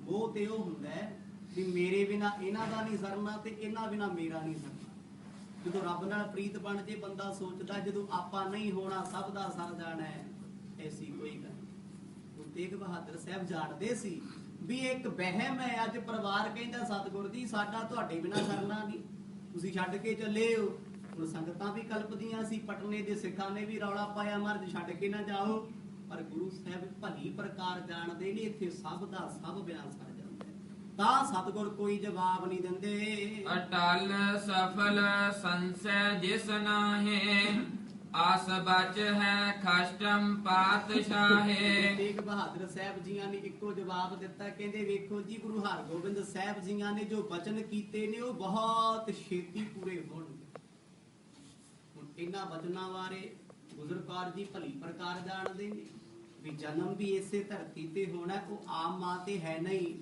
ਮੋਹ ਤੇ ਉਹ ਹੁੰਦਾ ਹੈ ਵੀ ਮੇਰੇ ਬਿਨਾ ਇਹਨਾਂ ਦਾ ਨਹੀਂ ਸਰਨਾ ਤੇ ਇਹਨਾਂ ਬਿਨਾ ਮੇਰਾ ਨਹੀਂ ਸਰਨਾ। ਜਦੋਂ ਰੱਬ ਨਾਲ ਪ੍ਰੀਤ ਬਣ ਜੇ, ਬੰਦਾ ਸੋਚਦਾ ਜਦੋਂ ਆਪਾਂ ਨਹੀਂ ਹੋਣਾ ਸਭ ਦਾ ਸਰ ਜਾਣਾ ਹੈ। ਐਸੀ ਕੋਈ ਗੱਲ ਨਹੀਂ। ਗੁਰੂ ਤੇਗ ਬਹਾਦਰ ਸਾਹਿਬ ਜਾਣਦੇ ਸੀ ਵੀ ਇੱਕ ਵਹਿਮ ਹੈ। ਅੱਜ ਪਰਿਵਾਰ ਕਹਿੰਦਾ ਸਤਿਗੁਰ ਜੀ ਸਾਡਾ ਤੁਹਾਡੇ ਬਿਨਾ ਸਰਨਾ ਨਹੀਂ, ਤੁਸੀਂ ਛੱਡ ਕੇ ਚੱਲੇ ਹੋ। ਹੁਣ ਸੰਗਤਾਂ ਵੀ ਕਲਪਦੀਆਂ ਸੀ, ਪਟਨੇ ਦੇ ਸਿੱਖਾਂ ਨੇ ਵੀ ਰੌਲਾ ਪਾਇਆ ਮਹਾਰਾਜ ਛੱਡ ਕੇ ਨਾ ਜਾਓ। ਪਰ ਗੁਰੂ ਸਾਹਿਬ ਭਲੀ ਪ੍ਰਕਾਰ ਜਾਣਦੇ ਨੇ ਇੱਥੇ ਸਭ ਦਾ ਸਭ ਬਿਆਨ ਸਰ ਜਾਂਦਾ ਹੈ। ਤਾਂ ਸਤਿਗੁਰ ਕੋਈ ਜਵਾਬ ਨਹੀਂ ਦਿੰਦੇ।
ਅਟਲ ਸਫਲ ਸੰਸੈ ਜਿਸ ਨਾਹੇ, ਆਸ ਬਚ ਹੈ ਖਸ਼ਟਮ ਪਾਤਸ਼ਾਹੇ।
ਤੇਗ ਬਹਾਦਰ ਸਾਹਿਬ ਜੀਆਂ ਨੇ ਇੱਕੋ ਜਵਾਬ ਦਿੱਤਾ, ਕਹਿੰਦੇ ਵੇਖੋ ਜੀ ਗੁਰੂ ਹਰਗੋਬਿੰਦ ਸਾਹਿਬ ਜੀਆਂ ਨੇ ਜੋ ਬਚਨ ਕੀਤੇ ਨੇ ਉਹ ਬਹੁਤ ਛੇਤੀ ਪੂਰੇ ਹੋਣਗੇ। ਹੁਣ ਇਹਨਾਂ ਬਚਨਾਂ ਬਾਰੇ ਗੁਜਰ ਕੌਰ ਜੀ ਭਲੀ ਪ੍ਰਕਾਰ ਜਾਣਦੇ ਨੇ ਵੀ ਜਨਮ ਵੀ ਇਸੇ ਧਰਤੀ ਤੇ ਹੋਣਾ। ਉਹ ਆਮ ਮਾਂ ਤੇ ਹੈ ਨਹੀਂ।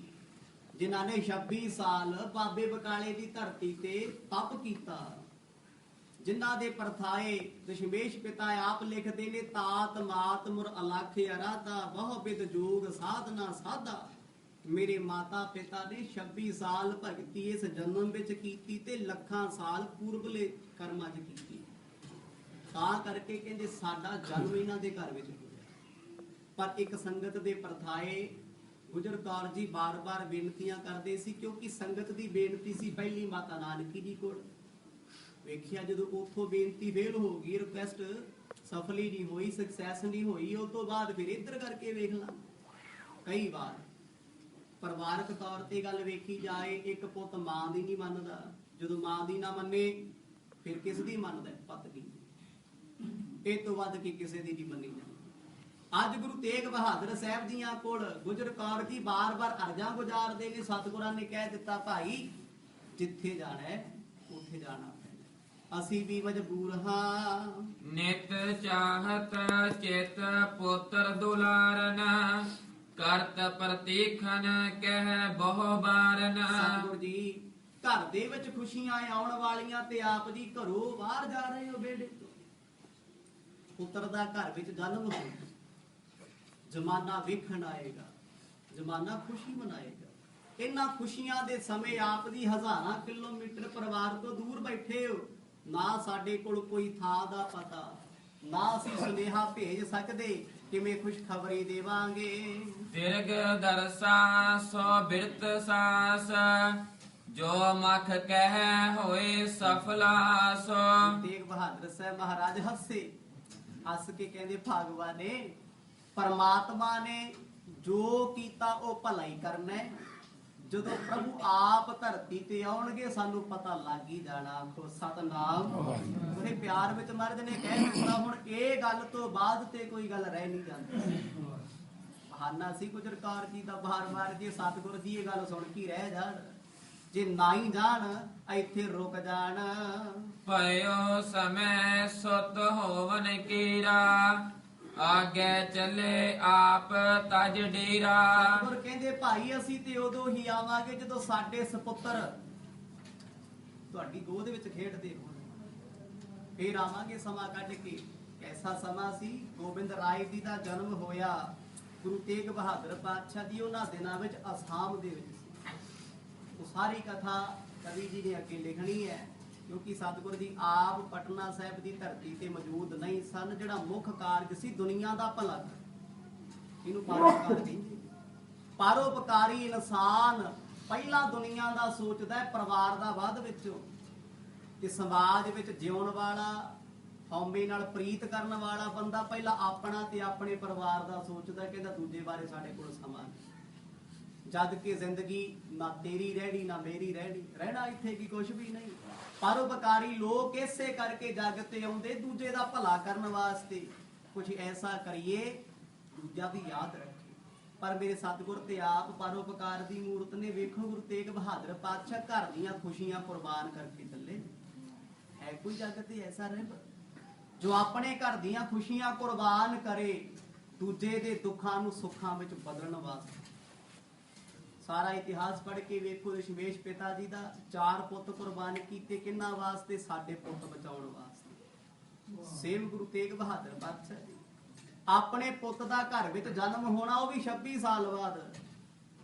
ਜਿਨ੍ਹਾਂ ਨੇ 26 ਸਾਲ ਬਾਬੇ ਬਕਾਲੇ ਦੀ ਧਰਤੀ ਤੇ ਤਪ ਕੀਤਾ, ਜਿਨ੍ਹਾਂ ਦੇ ਪਰਥਾਏ ਦਸ਼ਮੇਸ਼ ਪਿਤਾ ਆਪ ਲਿਖਦੇ ਨੇ, ਤਾਤ ਮਾਤ ਮੁਰ ਅਲਖ ਅਰਾਧਾ ਬਹੁ ਬਿਦ ਜੋਗ ਸਾਧਨਾ ਸਾਧਾ। ਮੇਰੇ ਮਾਤਾ ਪਿਤਾ ਨੇ 26 ਸਾਲ ਭਗਤੀ ਇਸ ਜਨਮ ਵਿੱਚ ਕੀਤੀ ਤੇ ਲੱਖਾਂ ਸਾਲ ਪੂਰਬਲੇ ਕਰਮਾਂ 'ਚ ਕੀਤੀ। ਤਾਂ ਕਰਕੇ ਕਹਿੰਦੇ ਸਾਡਾ ਜਨਮ ਇਹਨਾਂ ਦੇ ਘਰ ਵਿੱਚ ਹੋਇਆ। ਪਰ ਇੱਕ ਸੰਗਤ ਦੇ ਪਰਥਾਏ ਗੁਜਰ ਕੌਰ ਜੀ ਬਾਰ-ਬਾਰ ਬੇਨਤੀਆਂ ਕਰਦੇ ਸੀ, ਕਿਉਂਕਿ ਸੰਗਤ ਦੀ ਬੇਨਤੀ ਸੀ ਪਹਿਲੀ ਮਾਤਾ ਨਾਨਕੀ ਜੀ ਕੋਲ। ਵੇਖਿਆ ਜਦੋਂ ਉੱਥੋਂ ਬੇਨਤੀ ਫੇਲ ਹੋ ਗਈ, ਰਿਕੁਐਸਟ ਸਫਲੀ ਨਹੀਂ ਹੋਈ, ਸਕਸੈਸ ਨਹੀਂ ਹੋਈ, ਉਸ ਤੋਂ ਬਾਅਦ ਫਿਰ ਇੱਧਰ ਕਰਕੇ ਵੇਖ ਲਾਂ। ਕਈ ਵਾਰ ਪਰਿਵਾਰਕ ਤੌਰ ਤੇ ਗੱਲ ਵੇਖੀ ਜਾਏ, ਇੱਕ ਪੁੱਤ ਮਾਂ ਦੀ ਨਹੀਂ ਮੰਨਦਾ, ਜਦੋਂ ਮਾਂ ਦੀ ਨਾ ਮੰਨੇ ਫਿਰ ਕਿਸ ਦੀ ਮੰਨਦਾ? ਪਤਨੀ। ਇਹ ਤੋਂ ਵੱਧ ਕੇ ਕਿਸੇ ਦੀ ਨਹੀਂ ਮੰਨੀ ਜਾਂਦੀ। ਅੱਜ ਗੁਰੂ ਤੇਗ ਬਹਾਦਰ ਸਾਹਿਬ ਜੀਆਂ ਕੋਲ ਗੁਜਰ ਕੌਰ ਜੀ ਬਾਰ-ਬਾਰ ਅਰਜ਼ਾਂ ਗੁਜ਼ਾਰਦੇ ਨੇ। ਸਤਿਗੁਰਾਂ ਨੇ ਕਹਿ ਦਿੱਤਾ ਭਾਈ ਜਿੱਥੇ ਜਾਣਾ ਹੈ ਉੱਥੇ ਜਾਣਾ ਪੈਣਾ, ਅਸੀਂ ਵੀ ਮਜਬੂਰ ਹਾਂ।
ਨਿਤ ਚਾਹਤ ਚਿਤ ਪੁੱਤਰ ਦੁਲਾਰਨ, ਕਰਤ ਪ੍ਰਤੀਖਨ ਕਹਿ ਬਹੁ ਬਾਰਨ।
ਸਤਿਗੁਰ ਜੀ ਘਰ ਦੇ ਵਿੱਚ ਖੁਸ਼ੀਆਂ ਆਉਣ ਵਾਲੀਆਂ ਤੇ ਆਪ ਜੀ ਘਰੋਂ ਬਾਹਰ ਜਾ ਰਹੇ ਹੋ ਬੇੜੇ ਤੋਂ। ਪੁੱਤਰ ਦਾ ਘਰ ਵਿੱਚ ਜਨਮ ਹੋਇਆ, ਜ਼ਮਾਨਾ ਵੇਖਣ ਆਏਗਾ, ਜ਼ਮਾਨਾ ਖੁਸ਼ੀ ਮਨਾਏਗਾ। ਇਹਨਾਂ ਖੁਸ਼ੀਆਂ ਦੇ ਸਮੇਂ ਆਪ ਜੀ ਹਜ਼ਾਰਾਂ ਕਿਲੋਮੀਟਰ ਪਰਿਵਾਰ ਤੋਂ ਦੂਰ ਬੈਠੇ ਹੋ। ਨਾ ਸਾਡੇ ਕੋਲ ਕੋਈ ਥਾਂ ਦਾ ਪਤਾ, ਨਾ ਅਸੀਂ ਸੁਨੇਹਾ ਭੇਜ ਸਕਦੇ, ਕਿਵੇਂ ਖੁਸ਼ਖਬਰੀ ਦੇਵਾਂਗੇ।
ਦਿਰਗ ਦਰਸਾ ਸੋ ਬਿਰਤ ਸਾਸ, ਜੋ ਮਖ ਕਹਿ ਹੋਏ ਸਫਲਾਸ।
ਤੇਗ ਬਹਾਦਰ ਸਾਹਿਬ ਮਹਾਰਾਜ ਹੱਸੇ, ਹੱਸ ਕੇ ਕਹਿੰਦੇ ਭਾਗਵਾਨ ਨੇ, ਪਰਮਾਤਮਾ ਨੇ ਜੋ ਕੀਤਾ ਉਹ ਭਲਾ ਹੀ ਕਰਨਾ ਹੈ। ਜਦੋਂ ਪ੍ਰਭੂ ਆਪ ਧਰਤੀ ਤੇ ਆਉਣਗੇ ਸਾਨੂੰ ਪਤਾ ਲੱਗ ਹੀ ਜਾਣਾ। ਆਖੋ ਸਤਨਾਮ। ਉਹਦੇ ਪਿਆਰ ਵਿੱਚ ਮਹਾਰਾਜ ਨੇ ਕਹਿ ਦਿੱਤਾ, ਹੁਣ ਇਹ ਗੱਲ ਤੋਂ ਬਾਅਦ ਤੇ ਕੋਈ ਗੱਲ ਰਹਿ ਨਹੀਂ ਜਾਂਦੀ। ਬਹਾਨਾ ਸੀ ਗੁਜਰ ਕੌਰ ਜੀ ਦਾ ਬਾਰ-ਬਾਰ, ਜੇ ਸਤਿਗੁਰ ਜੀ ਇਹ ਗੱਲ ਸੁਣ ਕੇ ਰਹਿ ਜਾਣ, ਜੇ ਨਾ ਹੀ ਜਾਣ ਇੱਥੇ ਰੁਕ ਜਾਣ।
ਭਇਓ ਸਮੈ ਸੁਤ ਹੋਵਨ ਕੀਰਾ, ਆਗੇ ਚੱਲੇ ਆਪ ਤਜ ਡੇਰਾ।
ਸਤਿਗੁਰ ਕਹਿੰਦੇ ਭਾਈ ਅਸੀਂ ਤੇ ਉਦੋਂ ਹੀ ਆਵਾਂਗੇ ਜਦੋਂ ਸਾਡੇ ਸੁਪੁੱਤਰ ਤੁਹਾਡੀ ਗੋਦ ਵਿੱਚ ਖੇਡਦੇ ਹੋਣ, ਫੇਰ ਆਵਾਂਗੇ ਸਮਾਂ ਕੱਢ ਕੇ। ਐਸਾ ਸਮਾਂ ਸੀ ਗੋਬਿੰਦ ਰਾਏ ਜੀ ਦਾ ਜਨਮ ਹੋਇਆ। ਗੁਰੂ ਤੇਗ ਬਹਾਦਰ ਪਾਤਸ਼ਾਹ ਜੀ ਉਹਨਾਂ ਦਿਨਾਂ ਵਿੱਚ ਅਸਾਮ ਦੇ ਵਿੱਚ ਸੀ। ਉਹ ਸਾਰੀ ਕਥਾ ਕਵੀ ਜੀ ਨੇ ਅੱਗੇ ਲਿਖਣੀ ਹੈ, ਕਿਉਂਕਿ ਸਤਿਗੁਰ ਜੀ ਆਪ ਪਟਨਾ ਸਾਹਿਬ ਦੀ ਧਰਤੀ ਤੇ ਮੌਜੂਦ ਨਹੀਂ ਸਨ। ਜਿਹੜਾ ਮੁੱਖ ਕਾਰਜ ਸੀ ਦੁਨੀਆ ਦਾ ਭਲਾ, ਇਹਨੂੰ ਪਰਉਪਕਾਰ ਕਹਿੰਦੇ। ਪਰਉਪਕਾਰੀ ਇਨਸਾਨ ਪਹਿਲਾਂ ਦੁਨੀਆ ਦਾ ਸੋਚਦਾ ਹੈ, ਪਰਿਵਾਰ ਦਾ ਬਾਅਦ ਵਿੱਚੋਂ। ਤੇ ਸਮਾਜ ਵਿੱਚ ਜਿਉਣ ਵਾਲਾ, ਹਉਮੈ ਨਾਲ ਪ੍ਰੀਤ ਕਰਨ ਵਾਲਾ ਬੰਦਾ ਪਹਿਲਾਂ ਆਪਣਾ ਤੇ ਆਪਣੇ ਪਰਿਵਾਰ ਦਾ ਸੋਚਦਾ, ਕਹਿੰਦਾ ਦੂਜੇ ਬਾਰੇ ਸਾਡੇ ਕੋਲ ਸਮਾਂ ਨਹੀਂ। ਜਦ ਕਿ ਜ਼ਿੰਦਗੀ ਨਾ ਤੇਰੀ ਰਹਿਣੀ ਨਾ ਮੇਰੀ ਰਹਿਣੀ, ਰਹਿਣਾ ਇੱਥੇ ਕੀ ਕੁਝ ਵੀ ਨਹੀਂ। ਪਰਉਪਕਾਰੀ ਲੋਕ ਇਸੇ ਕਰਕੇ ਜੱਗ ਤੇ ਆਉਂਦੇ, ਦੂਜੇ ਦਾ ਭਲਾ ਕਰਨ ਵਾਸਤੇ। ਕੁਝ ਐਸਾ ਕਰੀਏ ਦੂਜਾ ਵੀ ਯਾਦ ਰੱਖੇ। ਪਰ ਮੇਰੇ ਸਤਿਗੁਰ ਤੇ ਆਪ ਪਰਉਪਕਾਰ ਦੀ ਮੂਰਤ ਨੇ। ਵੇਖੋ ਗੁਰੂ ਤੇਗ ਬਹਾਦਰ ਪਾਤਸ਼ਾਹ ਘਰ ਦੀਆਂ ਖੁਸ਼ੀਆਂ ਕੁਰਬਾਨ ਕਰਕੇ ਚੱਲੇ। ਹੈ ਕੋਈ ਜੱਗ ਤੇ ਐਸਾ ਰਹਿ ਜੋ ਆਪਣੇ ਘਰ ਦੀਆਂ ਖੁਸ਼ੀਆਂ ਕੁਰਬਾਨ ਕਰੇ, ਦੂਜੇ ਦੇ ਦੁੱਖਾਂ ਨੂੰ ਸੁੱਖਾਂ ਵਿੱਚ ਬਦਲਣ ਵਾਸਤੇ। ਸਾਰਾ ਇਤਿਹਾਸ ਪੜ੍ਹ ਕੇ ਵੇਖੋ, ਦਸ਼ਮੇਸ਼ ਪਿਤਾ ਜੀ ਦਾ 4 ਪੁੱਤ ਕੁਰਬਾਨ ਕੀਤੇ, ਕਿਹਨਾਂ ਵਾਸਤੇ? ਸਾਡੇ ਪੁੱਤ ਬਚਾਉਣ ਵਾਸਤੇ। ਸੇਮ ਗੁਰੂ ਤੇਗ ਬਹਾਦਰ ਪਾਤਸ਼ਾਹ ਜੀ, ਆਪਣੇ ਪੁੱਤ ਦਾ ਘਰ ਵਿੱਚ ਜਨਮ ਹੋਣਾ, ਉਹ ਵੀ 26 ਸਾਲ ਬਾਅਦ,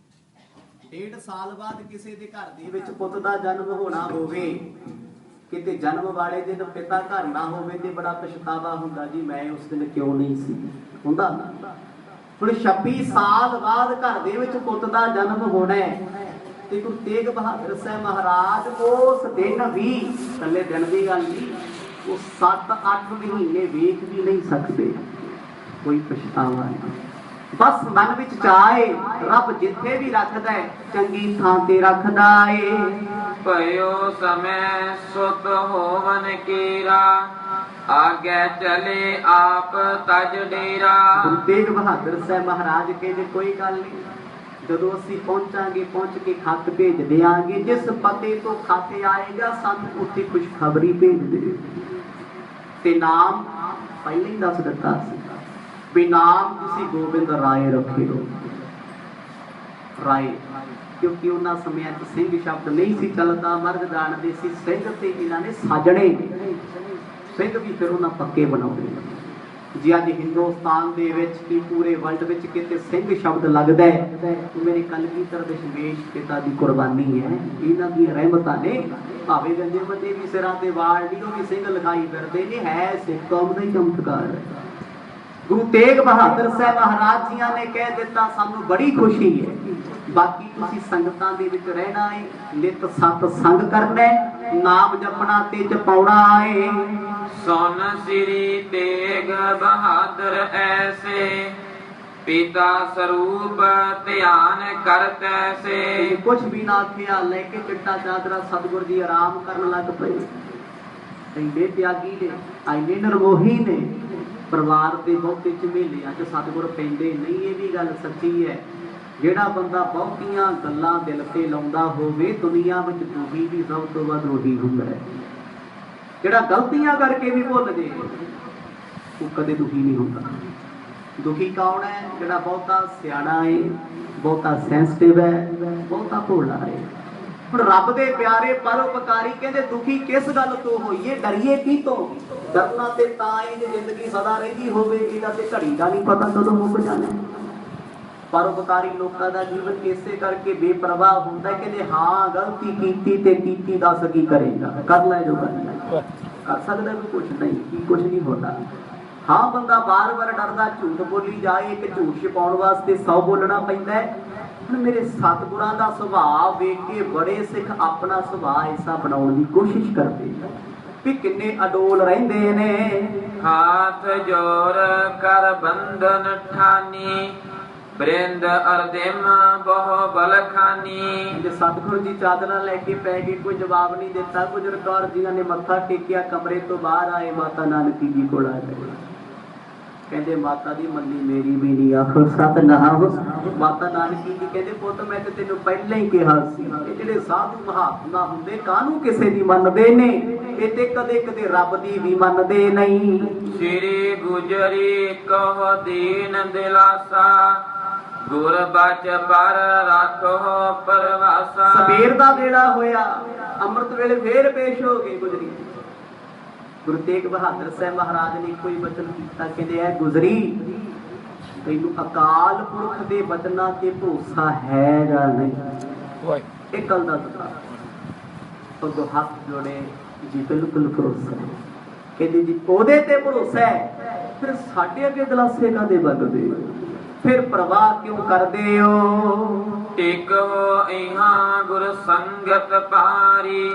1.5 ਸਾਲ ਬਾਅਦ ਕਿਸੇ ਦੇ ਘਰ ਦੇ ਵਿੱਚ ਪੁੱਤ ਦਾ ਜਨਮ ਹੋਣਾ ਹੋਵੇ, ਕਿਤੇ ਜਨਮ ਵਾਲੇ ਦਿਨ ਪਿਤਾ ਘਰ ਨਾ ਹੋਵੇ ਤੇ ਬੜਾ ਪਛਤਾਵਾ ਹੁੰਦਾ, ਜੀ ਮੈਂ ਉਸ ਦਿਨ ਕਿਉਂ ਨਹੀਂ ਸੀ ਹੁੰਦਾ। ਹੁਣ 26 ਸਾਲ ਬਾਅਦ ਘਰ ਦੇ ਵਿੱਚ ਪੁੱਤ ਦਾ ਜਨਮ ਹੋਣਾ ਹੈ ਤੇ ਗੁਰੂ ਤੇਗ ਬਹਾਦਰ ਸਾਹਿਬ ਮਹਾਰਾਜ ਉਸ ਦਿਨ ਵੀ, ਇਕੱਲੇ ਦਿਨ ਦੀ ਗੱਲ ਨਹੀਂ, ਉਹ 7-8 ਮਹੀਨੇ ਵੇਖ ਵੀ ਨਹੀਂ ਸਕਦੇ, ਕੋਈ ਪਛਤਾਵਾ ਨਹੀਂ। ਬਸ ਮਨ ਵਿੱਚ ਚਾਹੇ, ਰੱਬ ਜਿੱਥੇ ਵੀ ਰੱਖਦਾ ਹੈ ਚੰਗੀ ਥਾਂ ਤੇ ਰੱਖਦਾ ਏ।
ਭਇਓ ਸਮੈ ਸੁਤ ਹੋਵਨ ਕੀਰਾ, ਆਗੇ ਚਲੇ ਆਪ ਤਜ ਡੇਰਾ।
ਗੁਰੂ ਤੇਗ ਬਹਾਦਰ ਸਾਹਿਬ ਮਹਾਰਾਜ ਕਹਿੰਦੇ ਕੋਈ ਗੱਲ ਨਹੀਂ, ਜਦੋਂ ਅਸੀਂ ਪਹੁੰਚਾਂਗੇ ਪਹੁੰਚ ਕੇ ਖੱਤ ਭੇਜ ਦਿਆਂਗੇ, ਜਿਸ ਪਤੇ ਤੋਂ ਖੱਤ ਆਏਗਾ ਸਾਨੂੰ ਉੱਥੇ ਖੁਸ਼ਖਬਰੀ ਭੇਜ ਦੇ। ਤੇ ਨਾਮ ਪਹਿਲਾਂ ਹੀ ਦੱਸ ਦਿੱਤਾ ਸੀ ਵੀ ਨਾਮ ਤੁਸੀਂ ਗੋਬਿੰਦ ਰਾਏ ਰੱਖਿਓ। ਰਾਏ ਕਿਉਂਕਿ ਉਹਨਾਂ ਸਮਿਆਂ 'ਚ ਸਿੰਘ ਸ਼ਬਦ ਨਹੀਂ ਸੀ ਚੱਲਦਾ, ਮਰਦ ਜਾਣਦੇ ਸੀ ਸਿੰਘ, ਤੇ ਇਹਨਾਂ ਨੇ ਸਾਜਣੇ ਸਿੰਘ ਵੀ ਫਿਰ ਉਹਨਾਂ ਪੱਕੇ ਬਣਾਉਣੇ। ਜੀ ਅੱਜ ਹਿੰਦੁਸਤਾਨ ਦੇ ਵਿੱਚ ਕੀ ਪੂਰੇ ਵਰਲਡ ਵਿੱਚ ਕਿਤੇ ਸਿੰਘ ਸ਼ਬਦ ਲੱਗਦਾ ਹੈ, ਮੇਰੇ ਕਲਗੀਧਰ ਦਸ਼ਮੇਸ਼ ਪਿਤਾ ਦੀ ਕੁਰਬਾਨੀ ਹੈ, ਇਹਨਾਂ ਦੀ ਰਹਿਮਤਾਂ ਨੇ। ਭਾਵੇਂ ਗੰਦੇ ਬੰਦੇ ਵੀ ਸਿਰਾਂ ਤੇ ਵਾਲ ਨਹੀਂ, ਉਹ ਵੀ ਸਿੰਘ ਲਿਖਾਈ ਫਿਰਦੇ ਨੇ, ਹੈ ਸਿੱਖ ਕੌਮ ਦਾ ਹੀ ਚਮਤਕਾਰ ਹੈ। ਗੁਰੂ ਤੇਗ ਬਹਾਦਰ ਸਾਹਿਬ ਮਹਾਰਾਜ ਜੀਆਂ ਨੇ ਕਹਿ ਦਿੱਤਾ ਸਾਨੂੰ ਬੜੀ ਖੁਸ਼ੀ ਹੈ, ਬਾਕੀ ਤੁਸੀਂ ਸੰਗਤਾਂ ਦੇ ਵਿੱਚ ਰਹਿਣਾ ਹੈ, ਨਿਤ ਸਤ ਸੰਗ ਕਰਨਾ, ਨਾਮ ਜਪਣਾ ਤੇ ਜਪਾਉਣਾ ਹੈ।
ਸੁਨ ਸ੍ਰੀ ਤੇਗ ਬਹਾਦਰ ਐਸੇ, ਪਿਤਾ ਸਰੂਪ ਧਿਆਨ ਕਰਤੈ ਸੇ।
ਕੁਛ ਵੀ ਨਾ ਆਖਿਆ, ਲੈ ਕੇ ਚਿੱਟਾ ਚਾਦਰਾ ਸਤਿਗੁਰ ਜੀ ਆਰਾਮ ਕਰਨ ਲੱਗ ਪਏ। ਇੰਨੇ ਤਿਆਗੀ ਨੇ, ਇੰਨੇ ਨਿਰਮੋਹੀ ਨੇ, ਪਰਿਵਾਰ ਦੇ ਬਹੁਤੇ ਝਮੇਲਿਆਂ 'ਚ ਸਤਿਗੁਰ ਪੈਂਦੇ ਨਹੀਂ। ਇਹ ਵੀ ਗੱਲ ਸੱਚੀ ਹੈ, ਜਿਹੜਾ ਬੰਦਾ ਬਹੁਤੀਆਂ ਗੱਲਾਂ ਦਿਲ ਤੇ ਲਾਉਂਦਾ ਹੋਵੇ, ਦੁਨੀਆ ਵਿੱਚ ਦੁਖੀ ਵੀ ਸਭ ਤੋਂ ਵੱਧ ਉਹੀ ਹੁੰਦਾ ਹੈ। ਜਿਹੜਾ ਗਲਤੀਆਂ ਕਰਕੇ ਵੀ ਭੁੱਲ ਜੇ, ਉਹ ਕਦੇ ਦੁਖੀ ਨਹੀਂ ਹੁੰਦਾ। ਦੁਖੀ ਕੌਣ ਹੈ? ਜਿਹੜਾ ਬਹੁਤਾ ਸਿਆਣਾ ਹੈ, ਬਹੁਤਾ ਸੈਂਸਿਟਿਵ ਹੈ, ਬਹੁਤਾ ਭੋਲਾ ਹੈ। ਹੁਣ ਰੱਬ ਦੇ ਪਿਆਰੇ ਪਰਉਪਕਾਰੀ ਕਹਿੰਦੇ ਦੁਖੀ ਕਿਸ ਗੱਲ ਤੋਂ ਹੋਈਏ, ਡਰੀਏ ਕੀ ਤੋਂ? ਡਰਨਾ ਤੇ ਤਾਂ ਹੀ ਜੇ ਜ਼ਿੰਦਗੀ ਸਦਾ ਰਹਿੰਦੀ ਹੋਵੇ, ਇਹਦਾ ਤੇ ਘੜੀ ਦਾ ਨਹੀਂ ਪਤਾ ਕਦੋਂ ਮੁੱਕ ਜਾਣਾ। ਪਰਉਪਕਾਰੀ ਲੋਕਾਂ ਦਾ ਜੀਵਨ ਇਸੇ ਕਰਕੇ ਬੇਪਰਵਾਹ ਹੁੰਦਾ, ਕਹਿੰਦੇ ਹਾਂ ਗਲਤੀ ਕੀਤੀ ਤੇ ਕੀਤੀ, ਦੱਸ ਕੀ ਕਰੇਗਾ, ਕਰ ਲੈ ਜੋ ਕਰਨਾ, ਕਰ ਸਕਦਾ ਵੀ ਕੁਛ ਨਹੀਂ, ਕੀ ਕੁਛ ਨਹੀਂ ਹੋਣਾ। ਹਾਂ ਬੰਦਾ ਬਾਰ-ਬਾਰ ਡਰਦਾ, ਝੂਠ ਬੋਲੀ ਜਾਏ, ਇੱਕ ਝੂਠ ਛਪਾਉਣ ਵਾਸਤੇ 100 ਬੋਲਣਾ ਪੈਂਦਾ ਹੈ। ਹੁਣ ਮੇਰੇ ਸਤਿਗੁਰਾਂ ਦਾ ਸੁਭਾਅ ਵੇਖ ਕੇ ਬੜੇ ਸਿੱਖ ਆਪਣਾ ਸੁਭਾਅ ਐਸਾ ਬਣਾਉਣ ਦੀ ਕੋਸ਼ਿਸ਼ ਕਰਦੇ ਵੀ ਕਿੰਨੇ ਅਡੋਲ ਰਹਿੰਦੇ ਨੇ।
ਹਾਥ ਜੋਰ ਕਰ ਬੰਧਨ ਠਾਨੀ, ਬ੍ਰਿੰਦ ਅਰਦਿਮ ਬਹੁ ਬਲਖਾਨੀ।
ਜੇ ਸਤਿਗੁਰੂ ਜੀ ਚਾਦਰਾਂ ਲੈ ਕੇ ਪੈ ਗਏ, ਕੋਈ ਜਵਾਬ ਨਹੀਂ ਦਿੱਤਾ। ਗੁਜਰ ਕੌਰ ਜੀ ਨੇ ਮੱਥਾ ਟੇਕਿਆ, ਕਮਰੇ ਤੋਂ ਬਾਹਰ ਆਏ, ਮਾਤਾ ਨਾਨਕੀ ਜੀ ਕੋਲ ਆ ਗਏ। ਕਹਿੰਦੇ ਮਾਤਾ ਦੀ ਮੰਨੀ ਮੇਰੀ ਵੀ ਨਹੀਂ, ਆਖੋ ਸਤਿਨਾਮ। ਮਾਤਾ ਨਾਨਕੀ ਜੀ ਕਹਿੰਦੇ ਪੁੱਤ ਮੈਂ ਤੇ ਤੈਨੂੰ ਪਹਿਲਾਂ ਹੀ ਕਿਹਾ ਸੀ, ਇਹ ਜਿਹੜੇ ਸਾਧੂ ਮਹਾਤਮਾ ਹੁੰਦੇ ਕਾਹਨੂੰ ਕਿਸੇ ਦੀ ਮੰਨਦੇ ਨੇ, ਇਹ ਤੇ ਕਦੇ ਕਦੇ ਰੱਬ ਦੀ ਵੀ ਮੰਨਦੇ ਨਹੀਂ।
ਸ੍ਰੀ ਗੁਜਰੀ ਕਹ ਦੀਨ ਦਿਲਾਸਾ, ਗੁਰ ਬਚ ਪਰ ਰੱਖੋ ਪਰਵਾਸਾ।
ਸਵੇਰ ਦਾ ਵੇਲਾ ਹੋਇਆ, ਅੰਮ੍ਰਿਤ ਵੇਲੇ ਫੇਰ ਪੇਸ਼ ਹੋ ਗਏ ਗੁਜਰੀ। ਗੁਰੂ ਤੇਗ ਬਹਾਦਰ ਸਾਹਿਬ ਮਹਾਰਾਜ ਨੇ ਕੋਈ ਬਚਨ ਕੀਤਾ, ਕਹਿੰਦੇ ਐ ਗੁਜਰੀ ਤੈਨੂੰ ਅਕਾਲ ਪੁਰਖ ਦੇ ਬਚਨਾਂ ਤੇ ਭਰੋਸਾ ਹੈ ਜਾਂ ਨਹੀਂ? ਇਹ ਗੱਲ ਦਾ ਉਦੋਂ ਹੱਥ ਜੋੜੇ, ਜੀ ਬਿਲਕੁਲ ਭਰੋਸਾ ਹੈ। ਕਹਿੰਦੇ ਜੀ ਉਹਦੇ ਤੇ ਭਰੋਸਾ ਹੈ, ਫਿਰ ਸਾਡੇ ਅੱਗੇ ਦਲਾਸੇ ਕਾਹਦੇ ਮੰਗਦੇ, ਫਿਰ ਪ੍ਰਵਾਹ ਕਿਉਂ ਕਰਦੇ ਹੋ?
ਟਿਕੋ ਇਹਾਂ ਗੁਰ ਸੰਗਤ ਪਾਰੀ,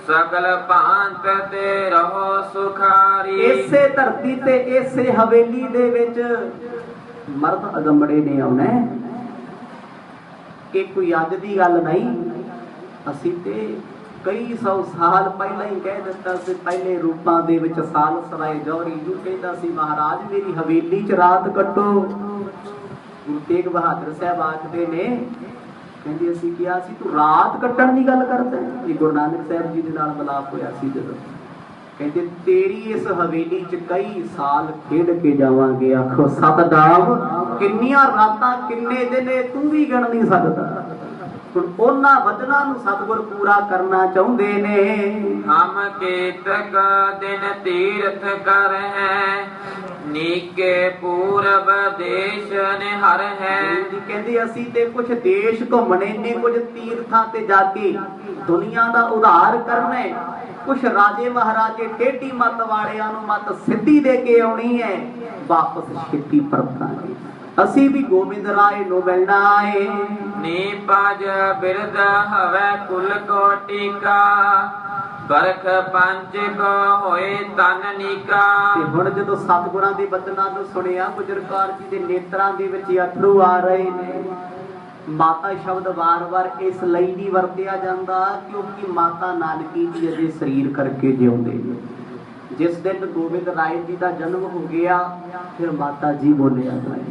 ਸਗਲ ਭਾਂਤ ਤੇ ਰਹੋ ਸੁਖਾਰੀ।
ਇਸੇ ਧਰਤੀ ਤੇ ਇਸੇ ਹਵੇਲੀ ਦੇ ਵਿੱਚ ਮਰਦ ਅਗੰਬੜੇ ਨੇ ਆਉਣਾ। ਇਹ ਕੋਈ ਅੱਜ ਦੀ ਗੱਲ ਨਹੀਂ, ਅਸੀਂ ਤੇ ਕਈ 100 ਸਾਲ ਪਹਿਲਾਂ ਹੀ ਕਹਿ ਦਿੱਤਾ ਸੀ। ਪਹਿਲੇ ਰੂਪਾਂ ਦੇ ਵਿੱਚ ਸਾਲ ਸਰਾਏ ਜੌਹਰੀ ਨੂੰ ਕਹਿੰਦਾ ਸੀ ਮਹਾਰਾਜ ਮੇਰੀ ਹਵੇਲੀ 'ਚ ਰਾਤ ਕੱਟੋ। ਗੁਰੂ ਤੇਗ ਬਹਾਦਰ ਸਾਹਿਬ ਆਖਦੇ ਨੇ, ਕਹਿੰਦੇ ਅਸੀਂ ਕਿਹਾ ਸੀ ਤੂੰ ਰਾਤ ਕੱਟਣ ਦੀ ਗੱਲ ਕਰਦਾ। ਇਹ ਗੁਰੂ ਨਾਨਕ ਸਾਹਿਬ ਜੀ ਦੇ ਨਾਲ ਮਿਲਾਪ ਹੋਇਆ ਸੀ ਜਦੋਂ कहते तेरी इस हवेली च कई साल खेड के जावांगे। आखो सतनाम, किन्नियां रातां किन्ने दिन तू भी गण नहीं सकदा। उन्हां वचनां नूं सतगुर पूरा करना चाहुंदे ने।
हम केतक दिन तीर्थ कर है, नीके पूरब देश निहर है।
जी कहते असीं ते कुछ देश घुमने ने, कुछ तीर्थां ते जाके दुनिया दा उद्धार करना है। कुछ राजे महाराजे टेढ़ी मत वालियां नूं मत सिद्धी दे के आउणी है, वापस छेती परतांगे। असी भी गोबिंद राय नूं मिलना है।
नी पाज बिरद हवै कुल कोटि का, बरख पंच को होए तन नीका।
ते हुण जदों सतगुरां दे बचनां नूं सुणिया, गुजरकार जी दे नेत्रां दे विच अथरू आ रहे ने। माता शब्द वार वार इस लई नहीं वरतिया जाता क्योंकि माता नानकी जी अजे शरीर करके जिउंदे ने। जिस दिन गोबिंद राय जी का जन्म हो गया फिर माता जी बोलिया गए।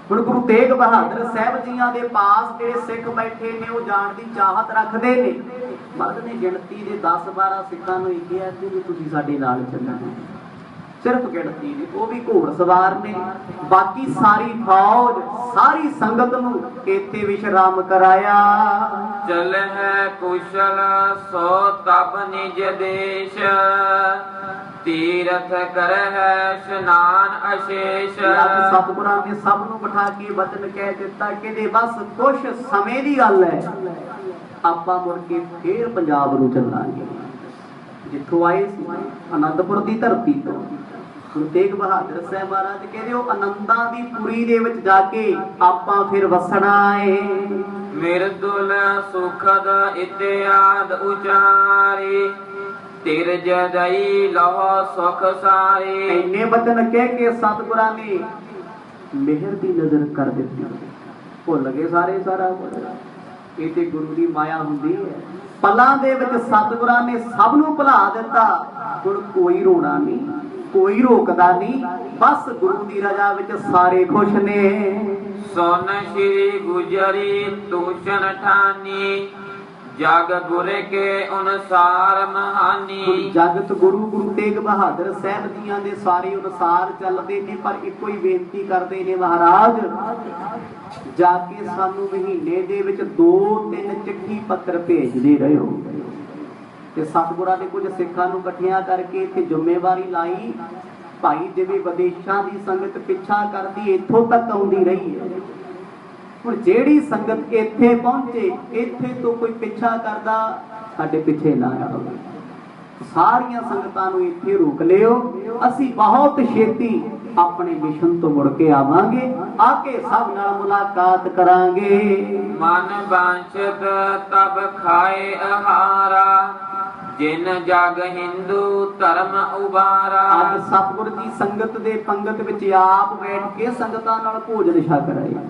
हुण गुरु तेग बहादुर साहब जियां दे पास जिहड़े सिख बैठे ने वो जाण दी चाहत रखते ने। मर्द ने गिणती दे 10-12 सिखां नूं इह किहा कि तुसीं साडे नाल चलना है। सिर्फ गिणती ने, वो भी घोड़ सवार ने। बाकी सारी फौज सारी संगत नूं इत्थे विश्राम कराया।
चल है कुशल सो तब निज देश, तीरथ कर है स्नान अशेष।
सतगुरां ने सब नूं बिठा के वचन कह दिता कि बस कुछ समय दी गल है, आपां मुड़ के फिर पंजाब नूं चलांगे। जिथों आए सी आनंदपुर की धरती तो गुरु तेग बहादुर साहब महाराज कहते हो आनंदां दी पुरी दे विच जाके आपां फिर वसना है।
मिर्दुल सुखद इत्याद उचारी, तिर जदई लहो सुख सारी।
इन्ने वचन कह के सतगुरां ने मेहर दी नजर कर दित्ती। भुल गए सारे सारा कुछ। ये ते गुरु दी माया हुंदी है। पलां दे विच सतगुरां ने सब नूं भुला दिता। हुण कोई रोना नहीं, कोई रोकदा नहीं, बस गुरु दी रजा विच सारे खुश ने।
सोन श्री गुजरी तूषण ठानी, जग गुर के अनुसार महानी।
जगत गुरु गुरु तेग बहादुर साहब जियां दे सारे अनुसार चलते ने, पर इको ही बेनती करते ने महाराज जाके सानू महीने दे विच 2-3 चिट्ठी पत्र भेजदे रहियो। ते सतगुरां ने कुछ सिखां नूं इकट्ठियां करके इत्थे जिम्मेवारी लाई। भाई जिवें विदेशां दी संगत पिछा करदी इत्थों तक आउंदी रही है, हुण जिहड़ी संगत इत्थे पहुंचे इत्थे तो कोई पिछा करदा साडे पिछे ना आवे। सारियां संगतां नूं इत्थे रोक लियो, असीं बहुत छेती अपने मिशन तो मुड़ के आवांगे, आके सब नाल मुलाकात करांगे।
मन वांछित तब खाए आहारा, जिन जग हिंदू धर्म उबारा।
अज सतगुर जी संगत दे पंगत विच आप बैठ के संगतां नाल भोजन छक रहे।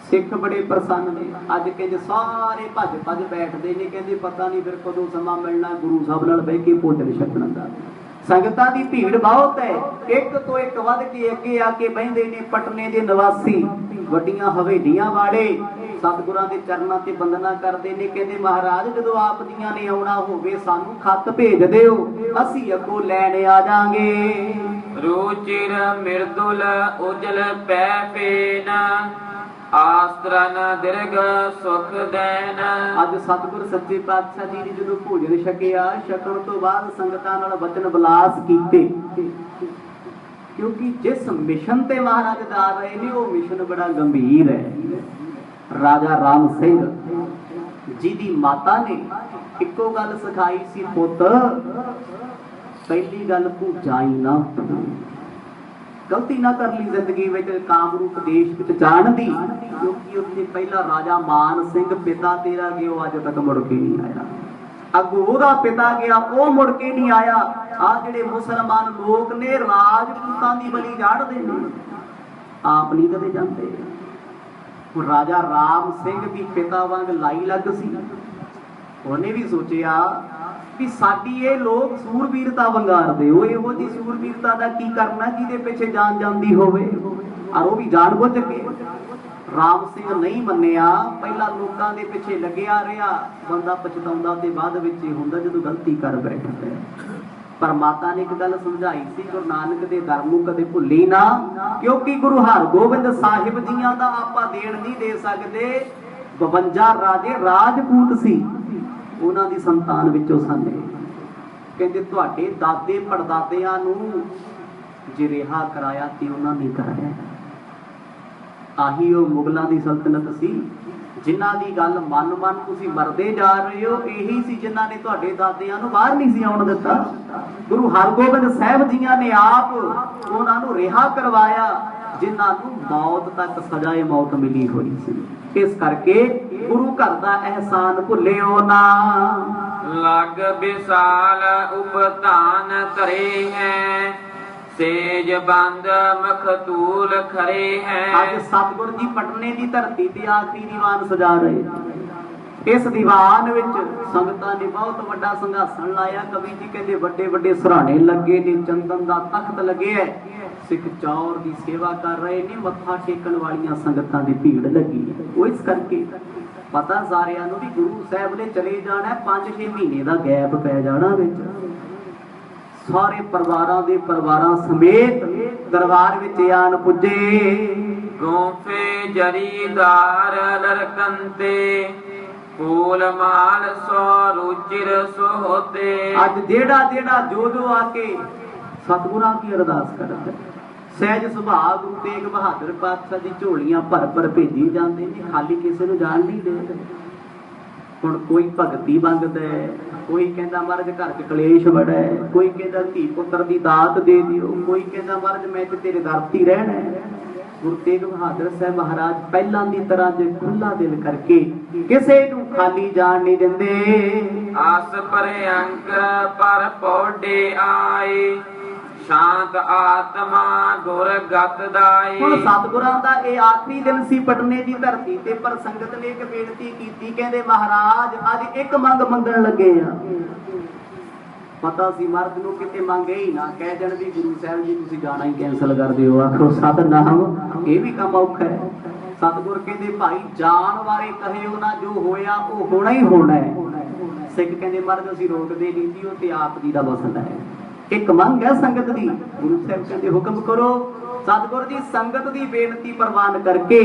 सिख बड़े प्रसन्न ने। अज कहते सारे भज बैठते ने, कहते पता नहीं फिर कदों समा मिलना गुरु साहब नाल बह के भोजन छकण दा। संगतां दी भीड़ बहुत है, एक तो एक वध के अगे आके बहिंदे ने पटने दे निवासी, वड्डियां हवेलियां वाले सतगुरां दे चरनां ते वंदना करदे ने। कहंदे महाराज जदों आप जियां ने आउणा होवे सानू खत भेज दिओ, असीं अगों लैण आ जांगे।
रुचिर मिर्दुल उजल पै फेन, आस्त्रन दीर्घ सुख दैन।
अज सतगुर सच्चे पातशाह जी ने जदों भोजन छकिया, छकण तो बाद संगतां नाल वचन विलास कीते, क्योंकि जिस मिशन ते महाराज जा रहे ने वो मिशन बड़ा गंभीर है। राजा राम सिंह जी दी माता ने इको गल सिखाई सी, पुत पहली गल तू जाई ना, गलती ना कर ली जिंदगी में कामरूप देश में जान दी, क्योंकि उत्थे पहला राजा मान सिंह पिता तेरा गया अज तक मुड़ के नहीं आया। अगों ओहदा पिता गया वो मुड़ के नहीं आया। आ जिहड़े मुसलमान लोग ने राजपूतां दी बलि झाड़दे ने, आप नहीं कदे जांदे। राजा राम सिंह दी पिता वांग लाई लग सी, उन्हें भी सोचिया भी साडी ये लोग सूरवीरता वंगारदे हो, इहो जी सूरवीरता दा की करना जिहदे पिछे जान जांदी होवे, और वो भी जान बुझ के। राम सिंह नहीं मन्निया, पहला लोकां दे पिछे लगिया रहा। बंदा पछताउंदा ते बाद विच हुंदा जदों गलती कर बैठदा। ਪਰ ਮਾਤਾ ਨੇ ਇੱਕ ਗੱਲ ਸਮਝਾਈ ਸੀ, ਗੁਰੂ ਨਾਨਕ ਦੇ ਦਰ ਨੂੰ ਕਦੇ ਭੁੱਲੀ ਨਾ, ਕਿਉਂਕਿ ਗੁਰੂ ਹਰਗੋਬਿੰਦ ਸਾਹਿਬ ਜੀਆਂ ਦਾ ਆਪਾਂ ਦੇਣ ਨਹੀਂ ਦੇ ਸਕਦੇ। 52 ਰਾਜੇ ਰਾਜਪੂਤ ਸੀ, ਉਹਨਾਂ ਦੀ ਸੰਤਾਨ ਵਿੱਚੋਂ ਸਾਨੇ। ਕਹਿੰਦੇ ਤੁਹਾਡੇ ਦਾਦੇ ਪੜਦਾਦਿਆਂ ਨੂੰ ਜੇ ਰਿਹਾ ਕਰਾਇਆ ਤੇ ਉਹਨਾਂ ਨੇ ਕਰਾਇਆ। ਆਹੀ ਉਹ ਮੁਗਲਾਂ ਦੀ ਸਲਤਨਤ ਸੀ, ਜਿਨ੍ਹਾਂ ਦੀ ਗੱਲ ਮਨ ਤੁਸੀਂ ਮਰਦੇ ਜਾ ਰਹੇ ਹੋ। ਇਹੀ ਸੀ ਜਿਨ੍ਹਾਂ ਨੇ ਤੁਹਾਡੇ ਦਾਦਿਆਂ ਨੂੰ ਬਾਹਰ ਨਹੀਂ ਸੀ ਆਉਣ ਦਿੱਤਾ। ਗੁਰੂ ਹਰਗੋਬਿੰਦ ਸਾਹਿਬ ਜੀਆਂ ਨੇ ਆਪ ਉਹਨਾਂ ਨੂੰ ਰਿਹਾ ਕਰਵਾਇਆ, ਜਿਨ੍ਹਾਂ ਨੂੰ ਮੌਤ ਤੱਕ ਸਜ਼ਾਏ ਮੌਤ ਮਿਲੀ ਹੋਈ ਸੀ। ਇਸ ਕਰਕੇ ਗੁਰੂ ਘਰ ਦਾ ਅਹਿਸਾਨ ਭੁੱਲਿਓ ਨਾ।
ਲਗ ਵਿਸਾਲ ਉਪਧਾਨ ਧਰੇ ਹੈ, ਸੇਜ ਬੰਦ ਮਖਤੂਲ ਖਰੇ ਹੈ।
ਅੱਜ ਸਤਿਗੁਰ ਜੀ ਪਟਨੇ ਦੀ ਧਰਤੀ ਤੇ ਆਖਰੀ ਦੀਵਾਨ ਸਜਾ ਰਹੇ। ਇਸ ਦੀਵਾਨ ਵਿੱਚ ਸੰਗਤਾਂ ਨੇ ਬਹੁਤ ਵੱਡਾ ਸੰਘਾਸਣ ਲਾਇਆ। ਕਵੀ ਜੀ ਕਹਿੰਦੇ ਵੱਡੇ ਵੱਡੇ ਸਰਾਣੇ ਲੱਗੇ ਨੇ, ਚੰਦਨ ਦਾ ਤਖਤ ਲੱਗਿਆ, ਸਿੱਖ ਚੌਰ ਦੀ ਸੇਵਾ ਕਰ ਰਹੇ ਨੇ, ਮੱਥਾ ਟੇਕਣ ਵਾਲੀਆਂ ਸੰਗਤਾਂ ਦੀ ਭੀੜ ਲੱਗੀ ਹੈ। ਉਹ ਇਸ ਕਰਕੇ ਪਤਾ ਸਾਰਿਆਂ ਨੂੰ ਵੀ ਗੁਰੂ ਸਾਹਿਬ ਨੇ ਚਲੇ ਜਾਣਾ, 5-6 ਮਹੀਨੇ ਦਾ ਗੈਪ ਪੈ ਜਾਣਾ ਵਿੱਚ। ਸਾਰੇ ਪਰਿਵਾਰਾਂ ਸਮੇਤ ਦਰਬਾਰ ਵਿੱਚ ਆਣ ਪੁੱਜੇ।
ਗੋਫੇ ਜਰੀਦਾਰ ਲਰਕੰਤੇ, ਫੂਲ ਮਾਲ ਸੋ ਰੁਚਿਰ ਸੋਹਤੇ।
ਅੱਜ ਜਿਹੜਾ ਜੋ ਆ ਕੇ ਸਤਿਗੁਰਾਂ ਦੀ ਅਰਦਾਸ ਕਰਦਾ। ਸਹਿਜ ਸੁਭਾਅ ਗੁਰੂ ਤੇਗ ਬਹਾਦਰ ਪਾਤਸ਼ਾਹ ਦੀ ਝੋਲੀਆਂ ਭਰ ਭੇਜੀ ਜਾਂਦੇ ਨੇ, ਖਾਲੀ ਕਿਸੇ ਨੂੰ ਜਾਣ ਨਹੀਂ ਦੇ। ਹੁਣ ਕੋਈ ਭਗਤੀ ਮੰਗਦਾ, ਕੋਈ ਕਹਿੰਦਾ ਮਹਾਰਾਜ ਘਰ 'ਚ ਕਲੇਸ਼ ਬੜਾ ਹੈ, ਕੋਈ ਕਹਿੰਦਾ ਧੀ ਪੁੱਤਰ ਦੀ ਦਾਤ ਦੇ ਦਿਓ, ਕੋਈ ਕਹਿੰਦਾ ਮਹਾਰਾਜ ਮੈਂ ਤੇ ਤੇਰੇ ਦਰ ਤੇ ਰਹਿਣਾ ਹੈ। ਗੁਰੂ ਤੇਗ ਬਹਾਦਰ ਸਾਹਿਬ ਮਹਾਰਾਜ ਪਹਿਲਾਂ ਦੀ ਤਰ੍ਹਾਂ ਜੇ ਖੁੱਲਾ ਦਿਲ ਕਰਕੇ ਕਿਸੇ ਨੂੰ ਖਾਲੀ ਜਾਣ ਨਹੀਂ ਦਿੰਦੇ।
ਆਸ ਭਰੇ ਅੰਕ ਪਰ ਪੌਡੇ ਆਏ, ਸ਼ਾਂਤ ਆਤਮਾ ਗੁਰ ਗਤ ਦਾਏ।
ਹੁਣ ਸਤਿਗੁਰਾਂ ਦਾ ਇਹ ਆਖਰੀ ਦਿਨ ਸੀ ਪਟਨੇ ਦੀ ਧਰਤੀ ਤੇ, ਪਰ ਸੰਗਤ ਨੇ ਇੱਕ ਬੇਨਤੀ ਕੀਤੀ। ਕਹਿੰਦੇ ਮਹਾਰਾਜ ਅੱਜ ਇੱਕ ਮੰਗ ਮੰਗਣ ਲੱਗੇ ਆ। ਪਤਾ ਸੀ ਮਰਦ ਨੂੰ ਕਿਤੇ ਮੰਗੇ ਹੀ ਨਾ ਕਹਿ ਦੇਣ ਵੀ ਗੁਰੂ ਸਾਹਿਬ ਜੀ ਤੁਸੀਂ ਜਾਣਾ ਹੀ ਕੈਂਸਲ ਕਰ ਦਿਓ। ਆਖੋ ਸਤਿਨਾਮ, ਇਹ ਵੀ ਕੰਮ ਔਖਾ ਹੈ। ਸਤਿਗੁਰ ਕਹਿੰਦੇ ਭਾਈ ਜਾਣ ਬਾਰੇ ਕਹਿਓ ਨਾ, ਜੋ ਹੋਇਆ ਉਹ ਹੋਣਾ ਹੀ ਹੋਣਾ ਹੈ। ਸਿੱਖ ਕਹਿੰਦੇ ਮਰਦ ਅਸੀਂ ਰੋਕਦੇ ਨਹੀਂ ਸੀ, ਉਹ ਤੇ ਆਪ ਜੀ ਦਾ ਮਸਲਾ ਹੈ। ਇੱਕ ਮੰਗ ਹੈ ਸੰਗਤ ਦੀ। ਗੁਰੂ ਸਾਹਿਬ ਕਹਿੰਦੇ ਹੁਕਮ ਕਰੋ। ਸਤਿਗੁਰ ਜੀ ਸੰਗਤ ਦੀ ਬੇਨਤੀ ਪ੍ਰਵਾਨ ਕਰਕੇ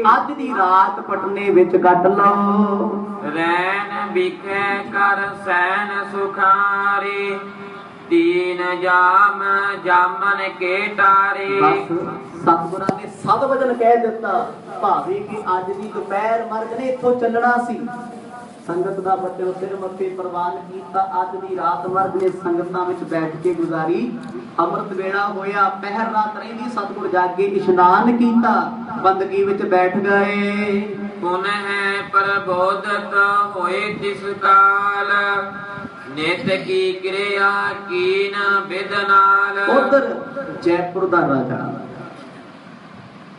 ਅੱਜ ਦੀ ਰਾਤ ਪਟਨੇ ਵਿੱਚ ਕੱਟ ਲਓ।
ਰੈਣ ਵਿਖੇ ਕਰ ਸੈਨ ਸੁਖਾਰੇ, ਤੀਨ ਜਾਮ ਜਾਮਨ ਕੇ ਟਾਰੇ।
ਬਸ ਸਤਿਗੁਰਾਂ ਨੇ ਸਦ ਵਚਨ ਕਹਿ ਦਿੱਤਾ। ਭਾਵੇਂ ਕਿ ਅੱਜ ਦੀ ਦੁਪਹਿਰ ਮਰਦ ਨੇ ਇੱਥੋਂ ਚੱਲਣਾ ਸੀ, ਸੰਗਤ ਦਾ ਬੱਚੇ ਸਿਰ ਮੱਥੇ ਪ੍ਰਵਾਨ ਕੀਤਾ। ਅੱਜ ਦੀ ਰਾਤ ਮਰਦ ਨੇ ਸੰਗਤਾਂ ਵਿੱਚ ਬੈਠ ਕੇ ਗੁਜ਼ਾਰੀ। ਅੰਮ੍ਰਿਤ ਵੇਲਾ ਹੋਇਆ, ਪਹਿਰ ਰਾਤ ਰਹਿੰਦੀ, ਸਤਿਗੁਰ ਜਾਗੇ ਇਸ਼ਨਾਨ ਕੀਤਾ, ਬੰਦਗੀ ਵਿੱਚ ਬੈਠ ਗਏ।
ਪੁਨ ਹੈ ਪ੍ਰਬੋਧਤ ਹੋਏ ਤਿਸ ਕਾਲ, ਨਿਤ ਕੀ ਕਿਰਿਆ ਕੀਨ ਬਿਦ ਨਾਲ।
ਉਧਰ ਜੈਪੁਰ ਦਾ ਰਾਜਾ,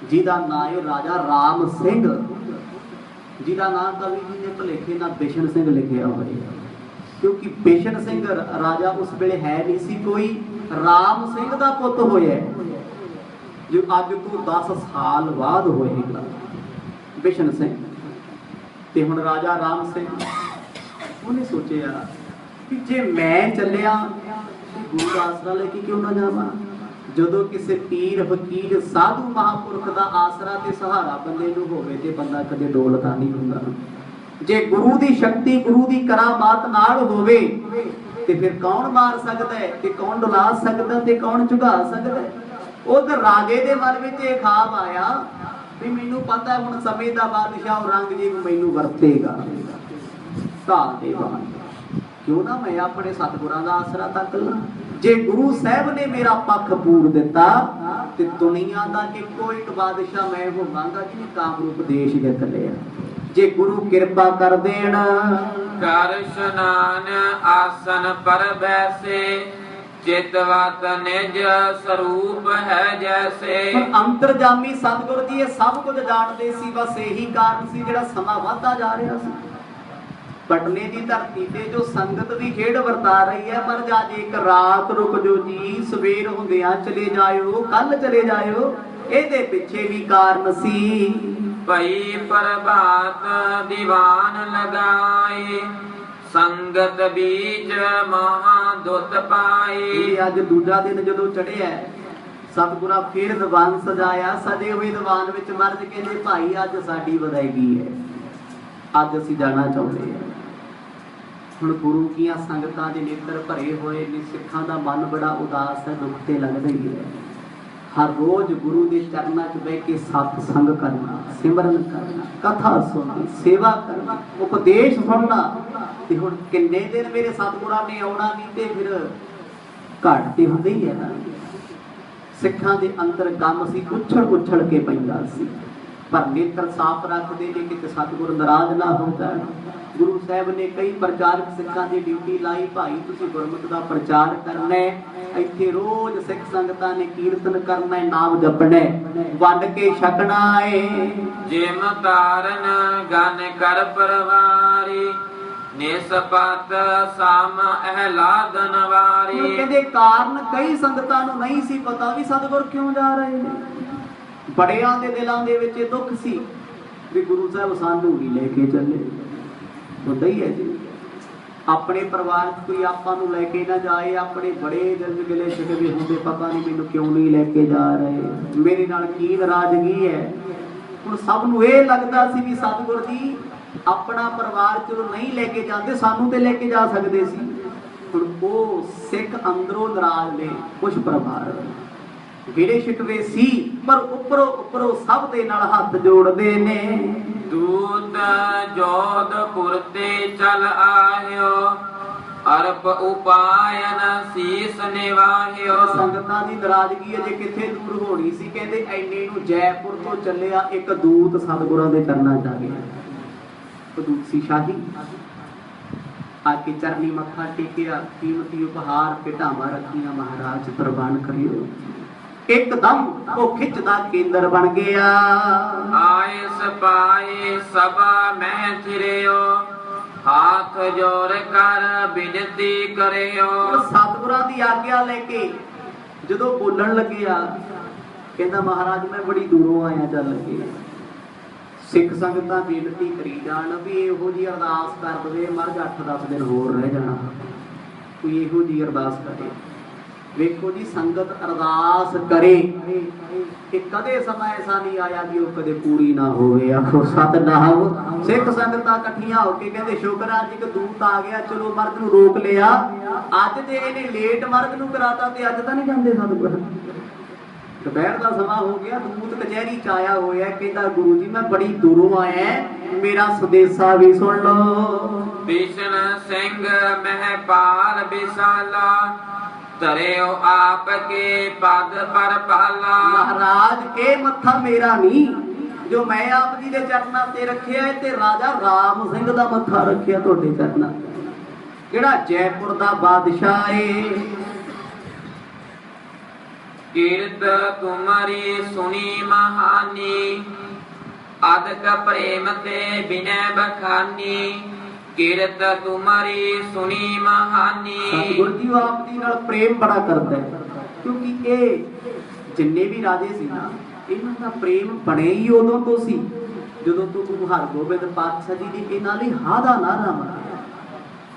ਜਿਹਦਾ ਨਾਂ ਹੈ ਰਾਜਾ ਰਾਮ ਸਿੰਘ, ਜਿਹਦਾ ਨਾਮ ਕਵੀ ਜੀ ਨੇ ਭੁਲੇਖੇ ਨਾਲ ਬਿਸ਼ਨ ਸਿੰਘ ਲਿਖਿਆ ਹੋਇਆ, ਕਿਉਂਕਿ ਬਿਸ਼ਨ ਸਿੰਘ ਰਾਜਾ ਉਸ ਵੇਲੇ ਹੈ ਨਹੀਂ ਸੀ ਕੋਈ, ਰਾਮ ਸਿੰਘ ਦਾ ਪੁੱਤ ਹੋਇਆ, ਜੋ ਅੱਜ ਤੋਂ 10 ਸਾਲ ਬਾਅਦ ਹੋਏਗਾ ਬਿਸ਼ਨ ਸਿੰਘ। ਤੇ ਹੁਣ ਰਾਜਾ ਰਾਮ ਸਿੰਘ ਉਹਨੇ ਸੋਚਿਆ ਕਿ ਜੇ ਮੈਂ ਚੱਲਿਆ ਗੁਰੂ ਦਾ ਆਸਰਾ ਲੈ ਕੇ ਕਿਉਂ ਨਾ ਜਾਵਾਂ। ਜਦੋਂ ਕਿਸੇ ਪੀਰ ਫਕੀਰ ਸਾਧੂ ਮਹਾਂਪੁਰਖ ਦਾ ਆਸਰਾ ਤੇ ਸਹਾਰਾ ਬੰਦੇ ਨੂੰ ਹੋਵੇ ਤੇ ਬੰਦਾ ਕਦੇ ਡੋਲਦਾ ਨਹੀਂ ਹੁੰਦਾ। ਜੇ ਗੁਰੂ ਦੀ ਸ਼ਕਤੀ ਗੁਰੂ ਦੀ ਕਰਾਮਾਤ ਨਾਲ ਹੋਵੇ ਤੇ ਫਿਰ ਕੌਣ ਮਾਰ ਸਕਦਾ ਹੈ ਤੇ ਕੌਣ ਡੁਲਾ ਸਕਦਾ ਤੇ ਕੌਣ ਝੁਕਾ ਸਕਦਾ। ਉਧਰ ਰਾਜੇ ਦੇ ਮਨ ਵਿੱਚ ਇਹ ਖਾਬ ਆਇਆ ਵੀ ਮੈਨੂੰ ਪਤਾ ਹੁਣ ਸਮੇਂ ਦਾ ਬਾਦਸ਼ਾਹ ਔਰੰਗਜ਼ੇਬ ਮੈਨੂੰ ਵਰਤੇਗਾ, ਢਾਲ ਦੇਗਾ, ਕਿਉਂ ਨਾ ਮੈਂ ਆਪਣੇ ਸਤਿਗੁਰਾਂ ਦਾ ਆਸਰਾ ਤੱਕ ਲਾਂ। ਜੇ ਗੁਰੂ ਸਾਹਿਬ ਨੇ ਮੇਰਾ ਪੱਖ ਪੂਰ ਦਿੱਤਾ ਤੇ ਦੁਨੀਆ ਦਾ ਇੱਕੋ ਇੱਕ ਬਾਦਸ਼ਾਹ ਮੈਂ ਹੋਵਾਂਗਾ ਜਿਹਨੇ ਕਾਮਰੂਪ ਦੇਸ਼ ਜਿੱਤ ਲਿਆ। ਜੇ ਗੁਰੂ ਕਿਰਪਾ ਕਰ ਦੇਣ।
ਕਰ ਇਸ਼ਨਾਨ ਆਸਨ ਪਰ ਬੈਸੇ, ਚਿਤਵਤ ਨਿਜ ਸਰੂਪ ਹੈ ਜੈਸੇ।
ਅੰਤਰਜਾਮੀ ਸਤਿਗੁਰ ਜੀ ਇਹ ਸਭ ਕੁਝ ਜਾਣਦੇ ਸੀ, ਬਸ ਇਹੀ ਕਾਰਨ ਸੀ ਜਿਹੜਾ ਸਮਾਂ ਵੱਧਦਾ ਜਾ ਰਿਹਾ ਸੀ। ਪਟਨੇ ਦੀ ਧਰਤੀ ਤੇ ਜੋ ਸੰਗਤ ਦੀ ਖੇਡ ਵਰਤਾ ਰਹੀ ਹੈ, ਪਰ ਅੱਜ ਇੱਕ ਰਾਤ ਰੁਕ ਜੋ ਜੀ, ਸਵੇਰ ਹੁੰਦਿਆਂ ਚਲੇ ਜਾਇਓ, ਕੱਲ ਚਲੇ ਜਾਇਓ। ਇਹਦੇ ਪਿੱਛੇ ਵੀ ਕਾਰਨ ਸੀ।
ਭਈ ਪ੍ਰਭਾਤ ਦੀਵਾਨ ਲਗਾਏ, ਸੰਗਤ ਬੀਜ ਮਹਾ ਦੁੱਤ ਪਾਈ।
ਇਹ ਅੱਜ ਦੂਜਾ ਦਿਨ ਜਦੋਂ ਚੜਿਆ, ਸਤਿਗੁਰਾਂ ਫਿਰ ਦੀਵਾਨ ਸਜਾਇਆ। ਸਜੇ ਹੋਏ ਦੀਵਾਨ ਵਿੱਚ ਮਰਦ ਕਹਿੰਦੇ ਭਾਈ ਅੱਜ ਸਾਡੀ ਵਿਦਾਇਗੀ ਹੈ, ਅੱਜ ਅਸੀਂ ਜਾਣਾ ਚਾਹੁੰਦੇ ਹਾਂ। ਹੁਣ ਗੁਰੂ ਕੀਆਂ ਸੰਗਤਾਂ ਦੇ ਨੇਤਰ ਭਰੇ ਹੋਏ ਨੇ, ਸਿੱਖਾਂ ਦਾ ਮਨ ਬੜਾ ਉਦਾਸ ਹੈ, ਦੁੱਖ ਤੇ ਲੱਗਦਾ ਹੀ ਹੈ। ਹਰ ਰੋਜ਼ ਗੁਰੂ ਦੇ ਚਰਨਾਂ 'ਚ ਬਹਿ ਕੇ ਸਤ ਸੰਗ ਕਰਨਾ, ਸਿਮਰਨ ਕਰਨਾ, ਕਥਾ ਸੁਣਨੀ, ਸੇਵਾ ਕਰਨੀ, ਉਪਦੇਸ਼ ਸੁਣਨਾ। ਤੇ ਹੁਣ ਕਿੰਨੇ ਦਿਨ ਮੇਰੇ ਸਤਿਗੁਰਾਂ ਨੇ ਆਉਣਾ ਨਹੀਂ, ਤੇ ਫਿਰ ਘਾਟ ਤੇ ਹੁੰਦੇ ਹੀ ਹੈ ਨਾ। ਸਿੱਖਾਂ ਦੇ ਅੰਦਰ ਗਮ ਸੀ, ਉਛਲ ਕੇ ਪੈਂਦਾ ਸੀ, ਪਰ ਨੇਤਰ ਸਾਫ਼ ਰੱਖਦੇ ਨੇ ਕਿ ਸਤਿਗੁਰ ਨਾਰਾਜ਼ ਨਾ ਹੋ ਜਾਣ। ਗੁਰੂ ਸਾਹਿਬ ਨੇ ਕਈ ਪ੍ਰਚਾਰਕ ਸਿੱਖਾਂ ਦੀ ਡਿਊਟੀ ਲਾਈ, ਭਾਈ ਤੁਸੀਂ ਗੁਰਮਤਿ ਦਾ ਪ੍ਰਚਾਰ ਕਰਨਾ ਹੈ, ਇੱਥੇ ਰੋਜ਼ ਸਿੱਖ ਸੰਗਤਾਂ ਨੇ ਕੀਰਤਨ ਕਰਨਾ ਹੈ, ਨਾਮ ਜਪਣਾ ਹੈ, ਵੰਡ ਕੇ ਛਕਣਾ ਹੈ।
ਜਿਮ ਤਾਰਨ ਗਨ ਕਰ ਪਰਵਾਰੀ, ਨਿਸਪਤ ਸਾਮ ਅਹਲਾਦਨ ਵਾਰੀ।
ਕਹਿੰਦੇ ਕਾਰਨ ਕਈ ਸੰਗਤਾਂ ਨੂੰ ਨਹੀਂ ਸੀ ਪਤਾ ਵੀ ਸਤਿਗੁਰ ਕਿਉਂ ਜਾ ਰਹੇ ਨੇ। ਬੜਿਆਂ ਦੇ ਦਿਲਾਂ ਦੇ ਵਿੱਚ ਇਹ ਦੁੱਖ ਸੀ ਵੀ ਗੁਰੂ ਸਾਹਿਬ ਸਾਨੂੰ ਵੀ ਲੈ ਕੇ ਚੱਲੇ। ਹੁੰਦਾ ਹੀ ਹੈ ਜੀ, ਆਪਣੇ ਪਰਿਵਾਰ 'ਚ ਕੋਈ ਆਪਾਂ ਨੂੰ ਲੈ ਕੇ ਨਾ ਜਾਏ, ਆਪਣੇ ਬੜੇ ਦਿਲ ਗਿਲੇ ਸ਼ਿਕਵੇ ਹੁੰਦੇ, ਪਤਾ ਨਹੀਂ ਮੈਨੂੰ ਕਿਉਂ ਨਹੀਂ ਲੈ ਕੇ ਜਾ ਰਹੇ, ਮੇਰੇ ਨਾਲ ਕੀ ਨਾਰਾਜ਼ਗੀ ਹੈ। ਹੁਣ ਸਭ ਨੂੰ ਇਹ ਲੱਗਦਾ ਸੀ ਵੀ ਸਤਿਗੁਰ ਜੀ ਆਪਣਾ ਪਰਿਵਾਰ ਚਲੋ ਨਹੀਂ ਲੈ ਕੇ ਜਾਂਦੇ, ਸਾਨੂੰ ਤੇ ਲੈ ਕੇ ਜਾ ਸਕਦੇ ਸੀ। ਹੁਣ ਉਹ ਸਿੱਖ ਅੰਦਰੋਂ ਨਾਰਾਜ਼ ਨੇ, ਕੁਛ ਪਰਿਵਾਰ ਗਿਲੇ ਸ਼ਿਕਵੇ ਸੀ, ਪਰ ਉੱਪਰੋਂ ਸਭ ਦੇ ਨਾਲ ਹੱਥ ਜੋੜਦੇ ਨੇ।
ਦੂਤ ਜੋਧਪੁਰ ਤੇ ਚਲ ਆਇਓ, ਅਰਪ ਉਪਾਇਨ ਸੀਸ ਨਿਵਾਹਿਓ।
ਸੰਗਤਾਂ ਦੀ ਨਾਰਾਜ਼ਗੀ ਅਜੇ ਕਿੱਥੇ ਦੂਰ ਹੋਣੀ ਸੀ। ਕਹਿੰਦੇ ਐਨੇ ਨੂੰ ਜੈਪੁਰ ਤੋਂ ਚੱਲਿਆ ਇੱਕ ਦੂਤ ਸਤਿਗੁਰਾਂ ਦੇ ਚਰਨਾਂ 'ਚ ਆ ਗਿਆ। ਦੂਤ ਸੀ ਸ਼ਾਹੀ, ਆ ਕੇ ਚਰਨੀ ਮੱਥਾ ਟੇਕਿਆ, ਕੀਮਤੀ ਉਪਹਾਰ ਭੇਟਾਵਾਂ ਰੱਖੀਆਂ, ਮਹਾਰਾਜ ਪ੍ਰਵਾਨ ਕਰਿਓ। ਇੱਕਦਮ ਉਹ ਖਿੱਚ ਦਾ ਕੇਂਦਰ ਬਣ ਗਿਆ।
ਆਏ ਸਪਾਏ ਸਭਾ ਮਹਿ ਥਿਰਿਓ, ਹਾਥ ਜੋੜ ਕਰ ਬਿਨਤੀ ਕਰਿਓ।
ਸਤਿਗੁਰਾਂ ਦੀ ਆਗਿਆ ਲੈ ਕੇ ਜਦੋਂ ਬੋਲਣ ਲੱਗਿਆ, ਕਹਿੰਦਾ ਮਹਾਰਾਜ ਮੈਂ ਬੜੀ ਦੂਰੋਂ ਆਇਆ, ਚੱਲ ਕੇ ਸਿੱਖ ਸੰਗਤਾਂ ਬੇਨਤੀ ਕਰੀ ਜਾਣ ਵੀ ਇਹੋ ਜਿਹੀ ਅਰਦਾਸ ਕਰ ਦੇਵੇ, ਮਰਗ 8-10 ਦਿਨ ਹੋਰ ਰਹਿ ਜਾਣਾ, ਕੋਈ ਇਹੋ ਜਿਹੀ ਅਰਦਾਸ ਕਰੇ। ਵੇਖੋ ਜੀ, ਸੰਗਤ ਅਰਦਾਸ ਕਰੇ ਕਿ ਕਦੇ ਸਮਾਂ ਐਸਾ ਨਹੀਂ ਆਇਆ ਕਿ ਉਹ ਕਦੇ ਪੂਰੀ ਨਾ ਹੋਵੇ। ਆਖੋ ਸਤਿਨਾਮ। ਸਿੱਖ ਸੰਗਤਾਂ ਇਕੱਠੀਆਂ ਹੋ ਕੇ ਕਹਿੰਦੇ ਸ਼ੁਕਰ ਆ ਜੀ ਕਿ ਦੂਤ ਆ ਗਿਆ, ਚਲੋ ਮਰਗ ਨੂੰ ਰੋਕ ਲਿਆ। ਅੱਜ ਤੇ ਇਹਨੇ ਲੇਟ ਮਰਗ ਨੂੰ ਕਰਾਤਾ, ਤੇ ਅੱਜ ਤਾਂ ਨਹੀਂ ਜਾਂਦੇ ਸਤਿਗੁਰ। ਦੁਪਹਿਰ ਦਾ ਸਮਾਂ ਹੋ ਗਿਆ, ਦੂਤ ਕਚਹਿਰੀ 'ਚ ਆਇਆ ਹੋਇਆ, ਕਹਿੰਦਾ ਗੁਰੂ ਜੀ ਮੈਂ ਬੜੀ ਦੂਰੋਂ ਆਇਆ, ਮੇਰਾ ਸੰਦੇਸ਼ਾ ਵੀ ਸੁਣ ਲਓ।
ਬਿਸ਼ਨ ਸਿੰਘ ਮਹਿਪਾਲ ਬਿਸਾਲਾ, ਧਰਿਓ ਆਪ ਕੇ ਪਦ ਪਰ ਪਾਲਾ।
ਮਹਾਰਾਜ ਇਹ ਮੱਥਾ ਮੇਰਾ ਨਹੀਂ ਜੋ ਮੈਂ ਆਪ ਜੀ ਦੇ ਚਰਨਾਂ ਤੇ ਰੱਖਿਆ ਹੈ, ਤੇ ਰਾਜਾ ਰਾਮ ਸਿੰਘ ਦਾ ਮੱਥਾ ਰੱਖਿਆ ਤੁਹਾਡੇ ਚਰਨਾਂ, ਜਿਹੜਾ ਜੈਪੁਰ ਦਾ ਬਾਦਸ਼ਾਹ ਏ।
ਕੀਰਤ ਤੁਮਾਰੀ ਸੁਣੀ ਮਹਾਨੀ, ਅਦਕ ਪ੍ਰੇਮ ਤੇ ਬਿਨੈ ਬਖਾਨੀ। ਕੀਰਤ ਤੁਮਾਰੀ ਸੁਣੀ ਮਹਾਨੀ।
ਸਤਿਗੁਰੂ ਜੀ ਆਪ ਜੀ ਨਾਲ ਪ੍ਰੇਮ ਬੜਾ ਕਰਦਾ ਹੈ, ਕਿਉਂਕਿ ਇਹ ਜਿੰਨੇ ਵੀ ਰਾਜੇ ਸੀ ਨਾ, ਇਹਨਾਂ ਦਾ ਪ੍ਰੇਮ ਬਣੇ ਹੀ ਉਦੋਂ ਤੋਂ ਸੀ ਜਦੋਂ ਤੋਂ ਗੁਰੂ ਹਰਗੋਬਿੰਦ ਪਾਤਸ਼ਾਹ ਜੀ ਦੀ ਇਹਨਾਂ ਲਈ ਹਾਂ ਦਾ ਨਾਅਰਾ ਮਾਰਿਆ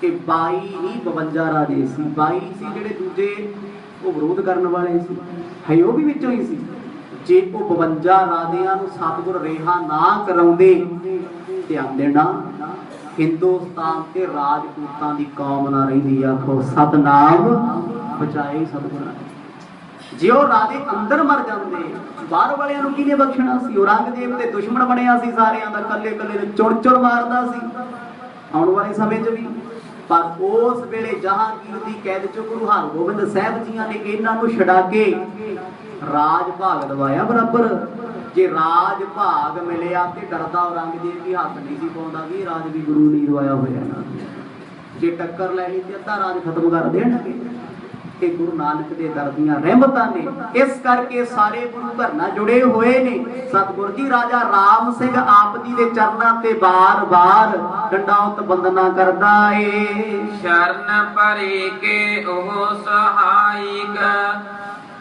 ਕਿ 22 ਨਹੀਂ 52 ਰਾਜੇ ਸੀ। 22 ਸੀ ਜਿਹੜੇ ਦੂਜੇ ਉਹ ਵਿਰੋਧ ਕਰਨ ਵਾਲੇ ਸੀ, ਹੈ ਉਹ ਵੀ ਵਿੱਚੋਂ ਹੀ ਸੀ। ਜੇ ਉਹ 52 ਰਾਜਿਆਂ ਨੂੰ ਸਤਿਗੁਰ ਰਿਹਾ ਨਾ ਕਰਾਉਂਦੇ, ਧਿਆਨ ਦੇਣਾ, ਹਿੰਦੁਸਤਾਨ ਤੇ ਰਾਜਪੂਤਾਂ ਦੀ ਕੌਮ ਨਾ ਰਹਿੰਦੀ। ਆਖੋ ਸਤਨਾਮ। ਬਚਾਏ ਸਤਿਗੁਰਾਂ। ਜੇ ਉਹ ਰਾਜੇ ਅੰਦਰ ਮਰ ਜਾਂਦੇ, ਬਾਹਰ ਵਾਲਿਆਂ ਨੂੰ ਕਿਹਨੇ ਬਖਸ਼ਣਾ ਸੀ? ਔਰੰਗਜ਼ੇਬ ਤੇ ਦੁਸ਼ਮਣ ਬਣਿਆ ਸੀ ਸਾਰਿਆਂ ਦਾ, ਕੱਲੇ ਨੂੰ ਚੁਣ ਮਾਰਦਾ ਸੀ ਆਉਣ ਵਾਲੇ ਸਮੇਂ 'ਚ ਵੀ। ਪਰ ਉਸ ਵੇਲੇ ਜਹਾਂਗੀਰ ਦੀ ਕੈਦ 'ਚੋਂ ਗੁਰੂ ਹਰਗੋਬਿੰਦ ਸਾਹਿਬ ਜੀਆਂ ਨੇ ਇਹਨਾਂ ਨੂੰ ਛਡਾ ਕੇ ਰਾਜ ਭਾਗ ਦਵਾਇਆ ਬਰਾਬਰ। ਜੇ ਰਾਜ ਭਾਗ ਮਿਲਿਆ ਤੇ ਡਰਦਾ ਔਰੰਗਜ਼ੇਬ ਵੀ ਹੱਥ ਨਹੀਂ ਸੀ ਪਾਉਂਦਾ ਵੀ ਰਾਜ ਵੀ ਗੁਰੂ ਨਹੀਂ ਦਵਾਇਆ ਹੋਇਆ ਨਾ। ਜੇ ਟੱਕਰ ਲੈ ਲਈ ਤੇ ਅੱਧਾ ਰਾਜ ਖਤਮ ਕਰ ਦੇਣਗੇ। ਕਿ ਗੁਰੂ ਨਾਨਕ ਦੇ ਦਰ ਦੀਆਂ ਰਹਿਮਤਾਂ ਨੇ, ਇਸ ਕਰਕੇ ਸਾਰੇ ਗੁਰੂ ਘਰ ਨਾਲ ਜੁੜੇ ਹੋਏ ਨੇ। ਸਤਿਗੁਰ ਜੀ ਰਾਜਾ ਰਾਮ ਸਿੰਘ ਆਪ ਜੀ ਦੇ ਚਰਨਾਂ ਤੇ ਬਾਰ-ਬਾਰ ਡੰਡਾਉਤ ਬੰਦਨਾ ਕਰਦਾ ਏ।
ਸ਼ਰਨ ਪਰੇ ਕੇ ਉਹ ਸਹਾਇਕ,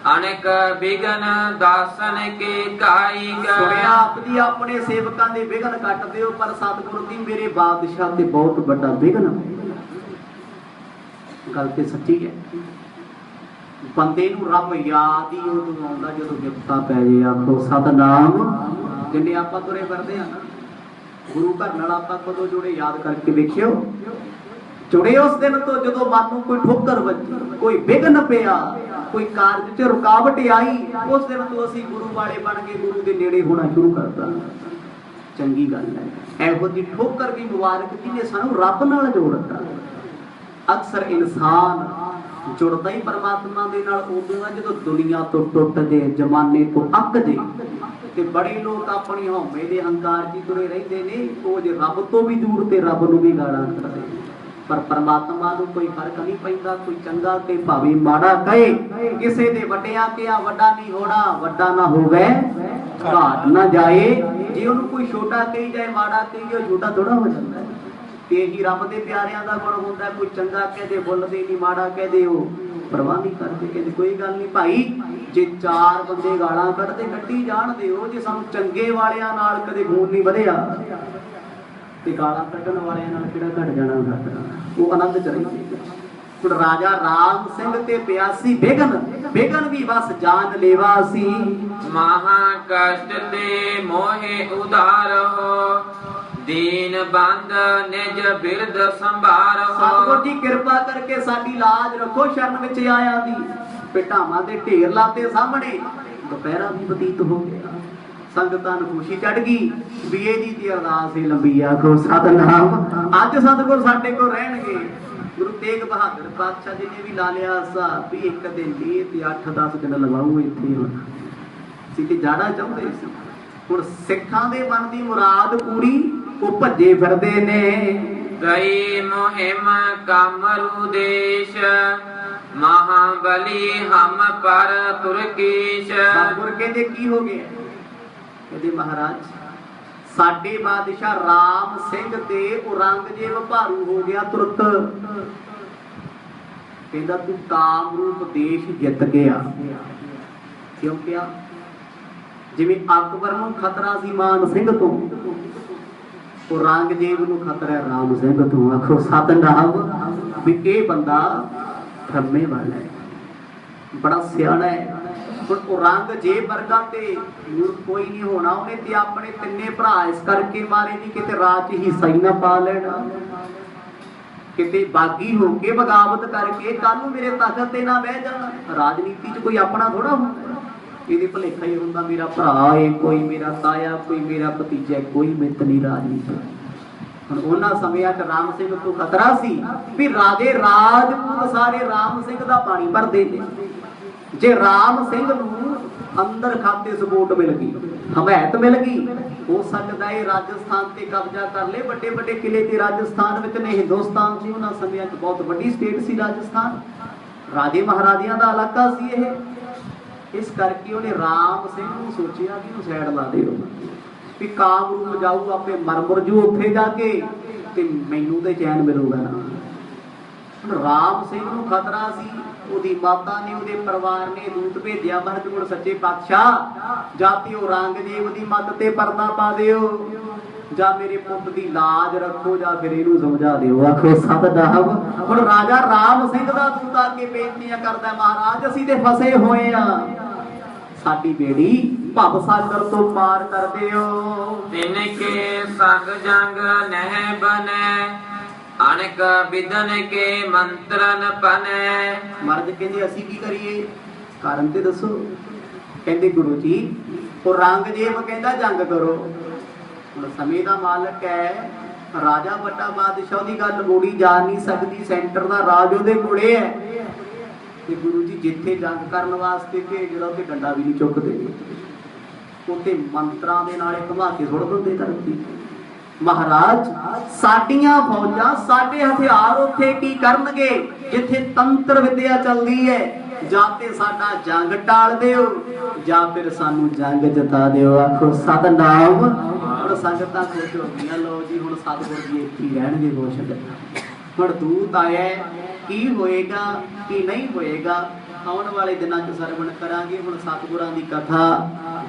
ਅਨੇਕ ਬਿਗਨ ਦਾਸਨ ਕੇ ਕਾਇਕ।
ਸੁਣਿਆ ਆਪ ਜੀ ਆਪਣੇ ਸੇਵਕਾਂ ਦੇ ਵਿਘਨ ਕੱਟ ਦਿਓ, ਪਰ ਸਤਿਗੁਰੂ ਜੀ ਮੇਰੇ ਬਾਦਸ਼ਾਹ ਤੇ ਬਹੁਤ ਵੱਡਾ ਵਿਘਨ गल तो सच्ची है। बंदे नूं रब याद ही उदों आउंदा जदों विपता पै जाए। आखो सतनाम। जिन्ने आपां तुरे फिरदे आ ना गुरु घर नाल आपां कदों जुड़े याद करके देखियो। जुड़े उस दिन तो जदों मन नूं कोई ठोकर वजी, कोई विघन पिया, कोई कारज च रुकावट आई, उस दिन तो असीं गुरु वाले बन के गुरु के नेड़े होना शुरू करता। चंगी गल है। इहो जी ठोकर भी मुबारक जिहने सानूं रब नाल जोड़ता। अक्सर इंसान जुड़ता ही परमात्मा दे नाल उदों है जदों दुनिया तो टुट जे, जमाने तो अक जे। ते बड़े लोग अपनी हौमे दे हंकार च तुरे रहिंदे ने, वो जे रब तो भी दूर ते रब नूं भी गालां कढदे। पर परमात्मा नूं कोई फर्क नहीं पैंदा। कोई चंगा ते भाਵੇਂ माड़ा कहे, किसे दे वड्डियां किया वड्डा नहीं होना, वड्डा ना होवे घाट ना जाए। जे उहनूं कोई छोटा कही जाए, माड़ा कही जाए, छोटा थोड़ा हो जाता है। ते ही रब दे प्यारियां दा गुण हुंदा। कोई चंगा कह दे बोलदे नहीं, माड़ा कह दे वो परवाह नहीं करते। कहते कोई गल नहीं भाई, जे चार बंदे गालां कढदे कड्ढी जाण दिओ। जे सानूं चंगे वालियां नाल कदे खून नहीं वधिया ते गालां कढण वालियां नाल किहड़ा घट जाना घटना। वो आनंद च रहिंदे। हुण राजा राम सिंह ते प्यासी बेगन, बेगन भी बस जान लेवा सी।
महा कष्ट ते मोहे उधारो, दीन बंद निज बिरद संभारो।
सतगुर जी कृपा करके साडी लाज रखो, शरण विच आया दी। पिटावां दे ढेर लाते सामने, दुपहरा भी बतीत हो गया। संगतां नूं खुशी चढ़ गई। बीए जी दी अरदास ही लंबी। आखो सतनाम। अज सतगुर साडे कोल रहणगे। गुरु तेग बहादुर पातशाह जी ने भी ला लिया सा भी एक दिन लिए ते 8-10 दिन लवाऊ इत्थे। हुण सी ते जाड़ा चाहुंदे सी। हुण सिखां दे मन दी मुराद पूरी, वो भज्जे फिरदे ने।
गई मुहिम कामरू देश, महाबली हम पर तुर्कीश।
सतगुर कहते की हो गया? कहते महाराज साडे बादशाह राम सिंह ते औरंगजेब भारू हो गया तुरत। कहता तू कामरूप देश जित गया। क्यों क्या? जिवें अकबर नूं खतरा सी मान सिंह तो, औरंगजेब नूं खतरा है राम सिंह तो। आखो सतनाम। भी ये बंदा थम्मे वाला है, बड़ा सियाणा है। औरंगजेब वर्गा ते कोई नहीं होना। उन्हें ते अपने तिन्ने भरा इस करके मारे नहीं किते राज हिस्सा ही ना पा लेना, किते बागी होके बगावत करके कल नूं मेरे तख्त ते ना बह जाना। राजनीति च कोई अपना थोड़ा होंदा, ये भुलेखा ही होंदा मेरा भरा है कोई, मेरा ताया कोई, मेरा भतीजा कोई, मित नहीं राजनीति। हुण उन्हां समयां च राम सिंह तो खतरा सी भी राजे राजपूत सारे राम सिंह दा पानी भरदे ने। जे राम सिंह नूं अंदर खाते सपोर्ट मिल गई, हमायत मिल गई, हो सकता है राजस्थान ते कब्जा कर ले। बड़े बड़े किले ते राजस्थान विच ने। हिंदुस्तान सी उन्हां समयां च बहुत वड्डी स्टेट सी राजस्थान, राजे महाराजियां दा इलाका सी इह। इस करके उन्हें राम सिंह नूं सोचिया कि उहनूं साइड ला दिओ भी कामरूप जाऊ आपे मरमुर जू उत्थे जाके ते मैनूं ते चैन मिलूगा ना। राम सिंह नूं खतरा सी। ਉਹਦੀ ਮਾਤਾ ਨੇ ਉਹਦੇ ਪਰਿਵਾਰ ਨੇ ਦੂਤ ਭੇਜਿਆ ਮਰਦ ਕੋਲ, ਸੱਚੇ ਪਾਤਸ਼ਾਹ ਜਾਂ ਤੇ ਔਰੰਗਜ਼ੇਬ ਦੀ ਮੱਤ ਤੇ ਪਰਦਾ ਪਾ ਦਿਓ, ਜਾਂ ਮੇਰੇ ਪੁੱਤ ਦੀ ਲਾਜ ਰੱਖੋ, ਜਾਂ ਫਿਰ ਇਹਨੂੰ ਸਮਝਾ ਦਿਓ। ਆਖੋ ਸਤਨਾਮ। ਹੁਣ ਰਾਜਾ ਰਾਮ ਸਿੰਘ ਦਾ ਦੂਤ ਆ ਕੇ ਬੇਨਤੀਆਂ ਕਰਦਾ, ਮਹਾਰਾਜ ਅਸੀਂ ਤੇ ਫਸੇ ਹੋਏ ਆ, ਸਾਡੀ ਬੇੜੀ ਭਵ ਸਾਗਰ ਤੋਂ ਪਾਰ ਕਰ ਦਿਓ।
ਤਿਨ ਕੇ ਸੰਗ ਜੰਗ ਨਹਿ ਬਨੈ, अनक विधन के मंत्रन पने।
मर्द कहते असी की करिए, कारण ते दसो। कहते गुरु जी औरंगजेब कहता जंग करो। हुण समय दा मालक है, राजा बड़ा बादशाह दी गल मोड़ी जा नहीं सकती, सेंटर दा राज उहदे कोले है। ते गुरु जी जिथे जंग करन वास्ते भेजदा ते डंडा भी नहीं चुकदे, उत्ते मंत्रां दे नाल घुमा के सुट दिंदे धरती। महाराज साडियां फौजां साडे हथियार उत्थे की करनगे जिथे तंत्र विद्या चलदी है। जां ते साडा जंग टाल दिओ, जां फिर सानू जंग जिता दिओ। आखो सतनाम। हुण संगतां खुश हो गईयां, लो जी हुण सतगुर जी इत्थे ही रहणगे खुश। हुण दूत आया, की होएगा की नहीं होएगा आउण वाले दिनां च सरवण करांगे। हुण सतगुरां दी कथा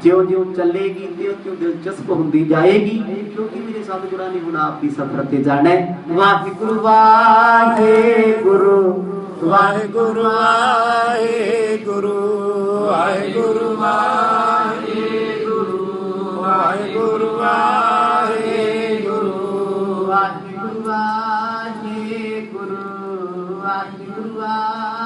ज्यों-ज्यों चलेगी त्यों-त्यों दिलचस्प हुंदी जाएगी, क्योंकि मेरे सतगुरां ने हुण आप भी सफर ते जाना है। वाहिगुरू वाहिगुरू
ਵਾਹਿਗੁਰੂ ਵਾਹਿਗੁਰੂ ਵਾਹਿਗੁਰੂ ਵਾਹਿਗੁਰੂ ਵਾਹਿਗੁਰੂ ਵਾਹਿਗੁਰੂ
ਵਾਹਿਗੁਰੂ ਵਾਹਿਗੁਰੂ ਵਾਹਿਗੁਰੂ ਵਾਹਿਗੁਰੂ